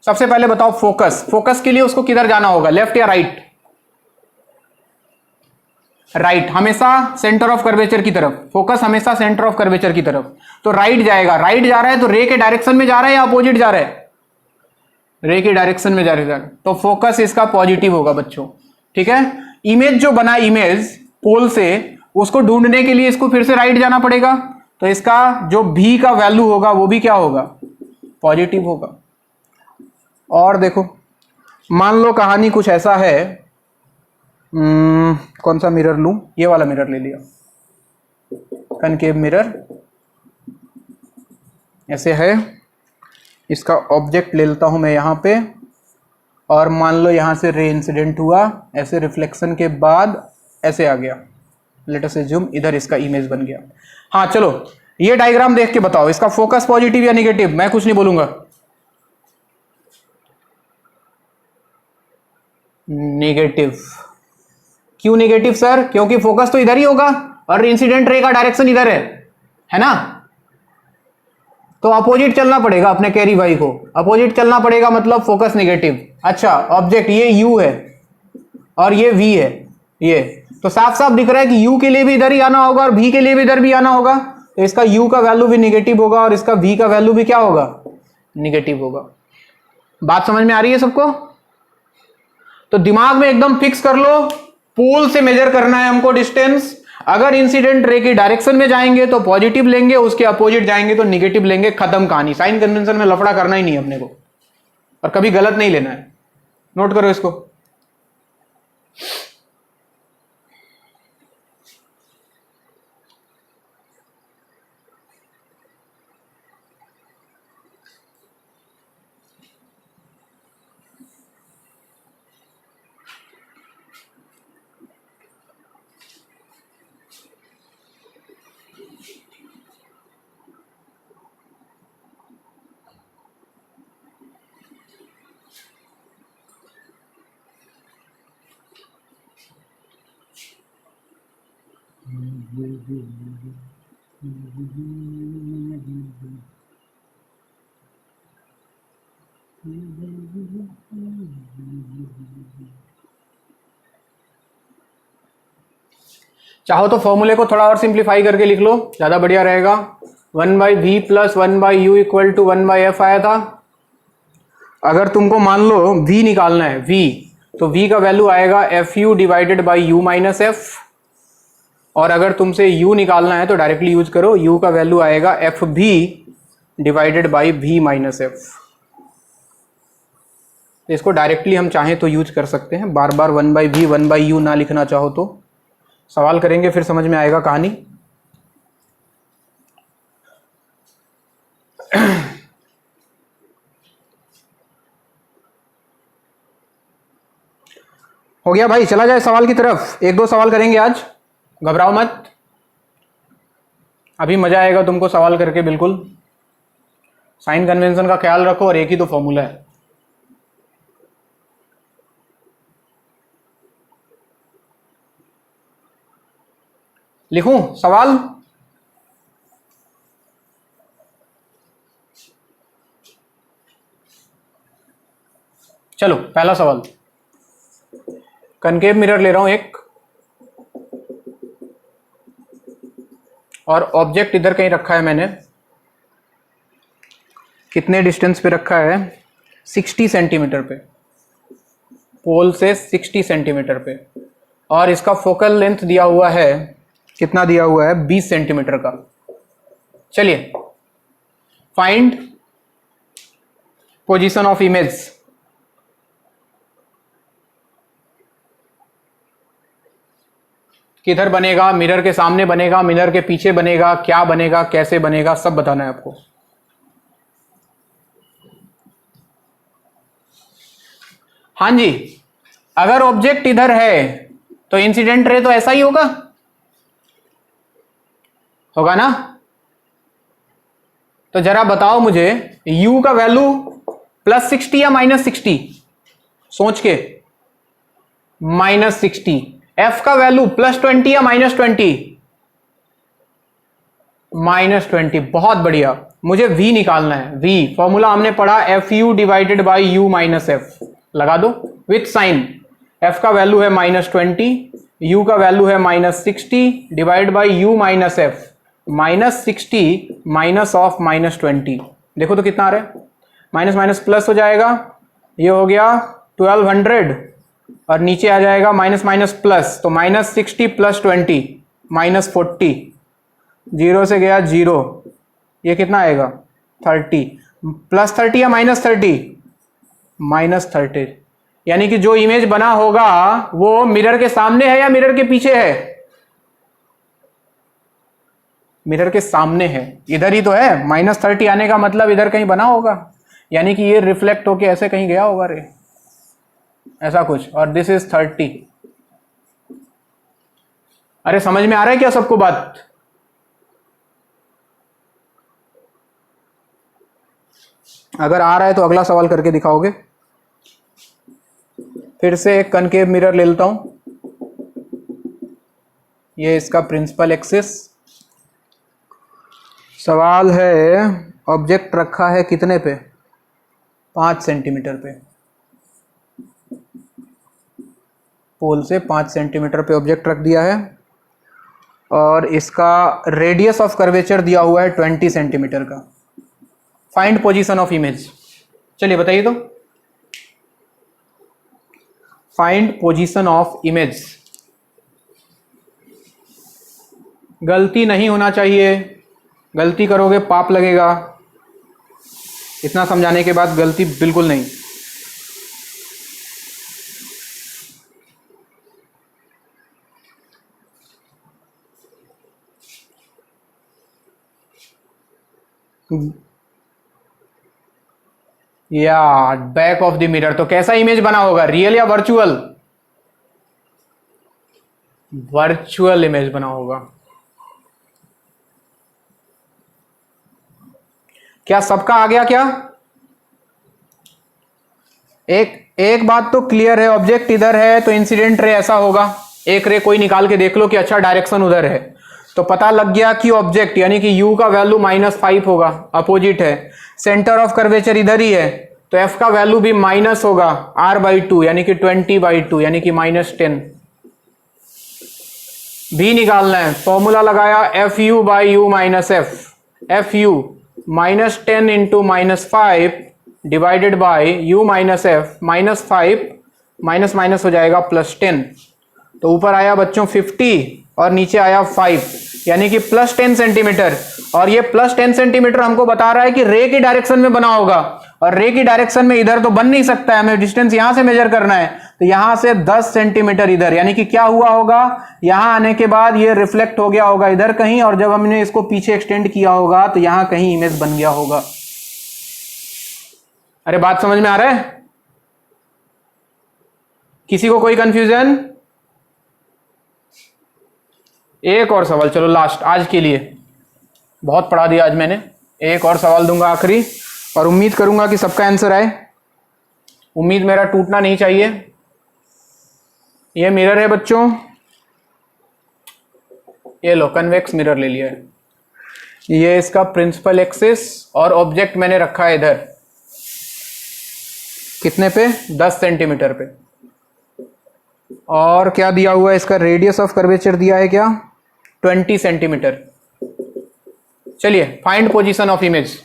सबसे पहले बताओ फोकस, फोकस के लिए उसको किधर जाना होगा, लेफ्ट या राइट? राइट, हमेशा सेंटर ऑफ कर्वेचर की तरफ, फोकस हमेशा सेंटर ऑफ कर्वेचर की तरफ, तो राइट जाएगा। राइट जा रहा है तो रे के डायरेक्शन में जा रहा है या अपोजिट जा रहा है? रे के डायरेक्शन में जा रहा है, तो फोकस इसका पॉजिटिव होगा बच्चों, ठीक है। इमेज जो बना, इमेज पोल से, उसको ढूंढने के लिए इसको फिर से राइट जाना पड़ेगा, तो इसका जो भी का वैल्यू होगा वो भी क्या होगा? पॉजिटिव होगा। और देखो, मान लो कहानी कुछ ऐसा है, कौन सा मिरर लूं? ये वाला मिरर ले लिया, कनकेव मिरर ऐसे है, इसका ऑब्जेक्ट ले लेता हूं मैं यहां पे, और मान लो यहां से रे इंसिडेंट हुआ, ऐसे रिफ्लेक्शन के बाद ऐसे आ गया, लेट अस अज्यूम इधर इसका इमेज बन गया। हाँ चलो, ये डायग्राम देख के बताओ, इसका फोकस पॉजिटिव या निगेटिव? मैं कुछ नहीं बोलूंगा। नेगेटिव। क्यों नेगेटिव सर? क्योंकि फोकस तो इधर ही होगा और इंसिडेंट रे का डायरेक्शन इधर है ना, तो अपोजिट चलना पड़ेगा अपने कैरी भाई को, अपोजिट चलना पड़ेगा, मतलब फोकस नेगेटिव। अच्छा, ऑब्जेक्ट ये u है और ये v है, ये तो साफ साफ दिख रहा है कि u के लिए भी इधर ही आना होगा और v के लिए भी इधर भी आना होगा, तो इसका u का वैल्यू भी निगेटिव होगा और इसका v का वैल्यू भी क्या होगा? निगेटिव होगा। बात समझ में आ रही है सबको? तो दिमाग में एकदम फिक्स कर लो, पोल से मेजर करना है हमको डिस्टेंस। अगर इंसिडेंट रे की डायरेक्शन में जाएंगे तो पॉजिटिव लेंगे, उसके अपोजिट जाएंगे तो निगेटिव लेंगे, खत्म कहानी। साइन कन्वेंशन में लफड़ा करना ही नहीं अपने को, और कभी गलत नहीं लेना है, नोट करो इसको। चाहो तो फॉर्मूले को थोड़ा और सिंप्लीफाई करके लिख लो, ज्यादा बढ़िया रहेगा। 1/v plus 1/u equal to 1/f आया था। अगर तुमको मान लो v निकालना है, v, तो v का वैल्यू आएगा fu divided by u minus F, और अगर तुमसे u निकालना है तो डायरेक्टली यूज करो, u का वैल्यू आएगा fb divided by v minus F. इसको डायरेक्टली हम चाहें तो यूज कर सकते हैं, बार बार 1/v 1/u ना लिखना चाहो तो। सवाल करेंगे फिर समझ में आएगा कहानी। हो गया भाई, चला जाए सवाल की तरफ। एक दो सवाल करेंगे आज, घबराओ मत, अभी मजा आएगा तुमको सवाल करके। बिल्कुल साइन कन्वेंशन का ख्याल रखो, और एक ही तो फॉर्मूला है। लिखूं सवाल? चलो पहला सवाल, कनकेव मिरर ले रहा हूं एक, और ऑब्जेक्ट इधर कहीं रखा है मैंने। कितने डिस्टेंस पे रखा है? 60 सेंटीमीटर पे, पोल से 60 सेंटीमीटर पे, और इसका फोकल लेंथ दिया हुआ है, कितना दिया हुआ है? 20 सेंटीमीटर का। चलिए, फाइंड पोजीशन ऑफ इमेज। किधर बनेगा, मिरर के सामने बनेगा, मिरर के पीछे बनेगा, क्या बनेगा, कैसे बनेगा, सब बताना है आपको। हाँ जी, अगर ऑब्जेक्ट इधर है तो इंसिडेंट रे तो ऐसा ही होगा, होगा ना। तो जरा बताओ मुझे, u का वैल्यू +60 या -60, सोच के। -60। f का वैल्यू +20 या -20? -20। बहुत बढ़िया, मुझे v निकालना है। v फॉर्मूला हमने पढ़ा, FU divided by u minus f। लगा दो विथ साइन। f का वैल्यू है -20, u का वैल्यू है -60 divide by u minus f। -60 minus of -20, देखो तो कितना आ रहा है। माइनस माइनस प्लस हो जाएगा, ये हो गया 1200 और नीचे आ जाएगा माइनस माइनस प्लस, तो -60 + 20 -40, 0 से गया 0, ये कितना आएगा 30। +30 या -30? -30। यानी कि जो इमेज बना होगा वो मिरर के सामने है या मिरर के पीछे है? मिरर के सामने है, इधर ही तो है। -30 आने का मतलब इधर कहीं बना होगा, यानी कि ये रिफ्लेक्ट होके ऐसे कहीं गया होगा रे, ऐसा कुछ। और दिस इज 30। अरे समझ में आ रहा है क्या सबको बात? अगर आ रहा है तो अगला सवाल करके दिखाओगे। फिर से एक कनकेव मिरर ले लेता हूं, ये इसका प्रिंसिपल एक्सिस। सवाल है, ऑब्जेक्ट रखा है कितने पे? 5 सेंटीमीटर पे। पोल से 5 सेंटीमीटर पे ऑब्जेक्ट रख दिया है और इसका रेडियस ऑफ कर्वेचर दिया हुआ है 20 सेंटीमीटर का। Find position of image. चलिए बताइए तो, फाइंड पोजीशन ऑफ इमेज। गलती नहीं होना चाहिए, गलती करोगे पाप लगेगा। इतना समझाने के बाद गलती बिल्कुल नहीं। या बैक ऑफ द मिरर, तो कैसा इमेज बना होगा, रियल या वर्चुअल? वर्चुअल इमेज बना होगा। क्या सबका आ गया क्या? एक बात तो क्लियर है, ऑब्जेक्ट इधर है तो इंसिडेंट रे ऐसा होगा। एक रे कोई निकाल के देख लो कि अच्छा डायरेक्शन उधर है, तो पता लग गया कि ऑब्जेक्ट यानी कि u का वैल्यू -5 होगा, अपोजिट है। सेंटर ऑफ कर्वेचर इधर ही है, तो f का वैल्यू भी माइनस होगा r/2 यानी कि 20/2 यानी कि -10। भी निकालना है, फॉर्मूला लगाया FU by u minus f। FU -10 into -5 divided by u minus f। -5 minus minus हो जाएगा +10, तो ऊपर आया बच्चों 50 और नीचे आया 5 यानी कि +10 सेंटीमीटर। और ये +10 सेंटीमीटर हमको बता रहा है कि रे की डायरेक्शन में बना होगा, और रे की डायरेक्शन में इधर तो बन नहीं सकता है, हमें डिस्टेंस यहां से मेजर करना है, तो यहां से 10 सेंटीमीटर इधर। यानी कि क्या हुआ होगा, यहां आने के बाद ये रिफ्लेक्ट हो गया होगा इधर कहीं, और जब हमने इसको पीछे एक्सटेंड किया होगा तो यहां कहीं इमेज बन गया होगा। अरे बात समझ में आ रहा है? किसी को कोई कंफ्यूजन? एक और सवाल, चलो लास्ट आज के लिए, बहुत पढ़ा दिया आज मैंने। एक और सवाल दूंगा आखिरी, और उम्मीद करूंगा कि सबका आंसर आए। उम्मीद मेरा टूटना नहीं चाहिए। ये मिरर है बच्चों, ये लो कन्वेक्स मिरर ले लिया है। ये इसका प्रिंसिपल एक्सिस, और ऑब्जेक्ट मैंने रखा है इधर कितने पे, 10 सेंटीमीटर पे। और क्या दिया हुआ है, इसका रेडियस ऑफ कर्वेचर दिया है क्या, 20 सेंटीमीटर। चलिए फाइंड पोजीशन ऑफ इमेज।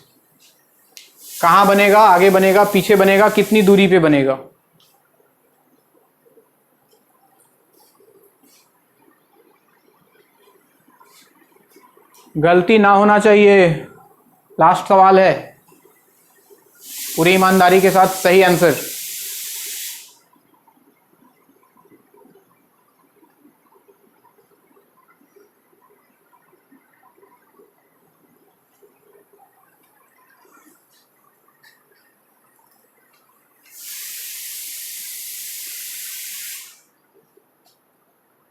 कहां बनेगा, आगे बनेगा, पीछे बनेगा, कितनी दूरी पे बनेगा? गलती ना होना चाहिए। लास्ट सवाल है, पूरी ईमानदारी के साथ सही आंसर।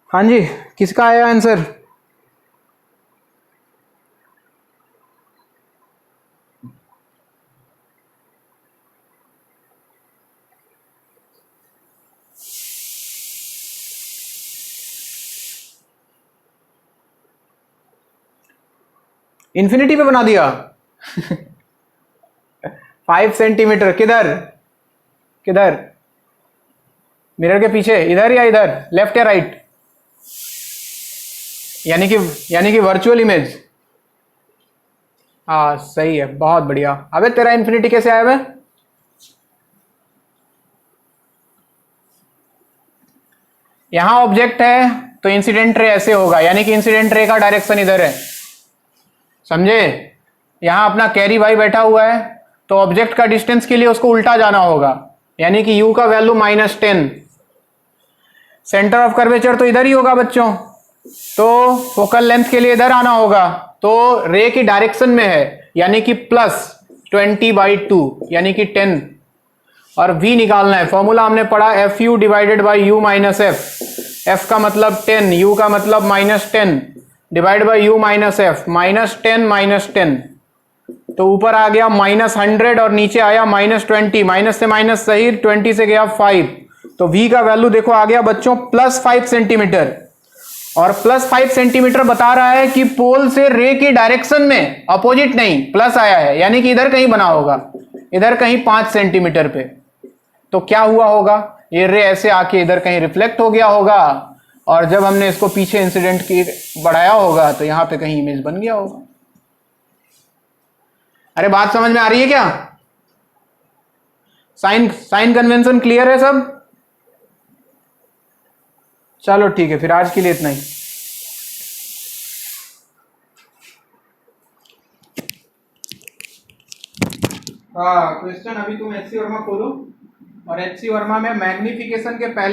हाँ जी, किसका आया आंसर? इन्फिनिटी पे बना दिया। 5 सेंटीमीटर किधर किधर? मिरर के पीछे, इधर या इधर, लेफ्ट या राइट? यानी कि वर्चुअल इमेज। हाँ सही है, बहुत बढ़िया। अबे तेरा इन्फिनिटी कैसे आया बे? यहां ऑब्जेक्ट है तो इंसिडेंट रे ऐसे होगा, यानी कि इंसिडेंट रे का डायरेक्शन इधर है, समझे? यहां अपना कैरी भाई बैठा हुआ है तो ऑब्जेक्ट का डिस्टेंस के लिए उसको उल्टा जाना होगा, यानी कि u का वैल्यू -10। सेंटर ऑफ कर्वेचर तो इधर ही होगा बच्चों, तो फोकल लेंथ के लिए इधर आना होगा, तो रे की डायरेक्शन में है, यानी कि +20/2 यानी कि 10। और v निकालना है, फॉर्मूला हमने पढ़ा FU divided by U minus F। F का मतलब 10, U का मतलब -10 divide by U minus F, -10 -10, तो ऊपर आ गया -100 और नीचे आया -20, माइनस से माइनस सही, 20 से गया 5, तो v का वैल्यू देखो आ गया बच्चों +5 सेंटीमीटर। और +5 सेंटीमीटर बता रहा है कि पोल से रे की डायरेक्शन में, अपोजिट नहीं, प्लस आया है, यानी कि इधर कहीं बना होगा, इधर कहीं 5 सेंटीमीटर पे। तो क्या हुआ होगा, ये रे ऐसे आके इधर कहीं रिफ्लेक्ट हो गया होगा, और जब हमने इसको पीछे इंसिडेंट की बढ़ाया होगा तो यहां पे कहीं इमेज बन गया होगा। अरे बात समझ में आ रही है क्या? साइन कन्वेंशन क्लियर है सब? चलो ठीक है, फिर आज के लिए इतना ही। हाँ, क्वेश्चन अभी तुम HC वर्मा खोलो, और HC वर्मा में मैग्निफिकेशन के पहले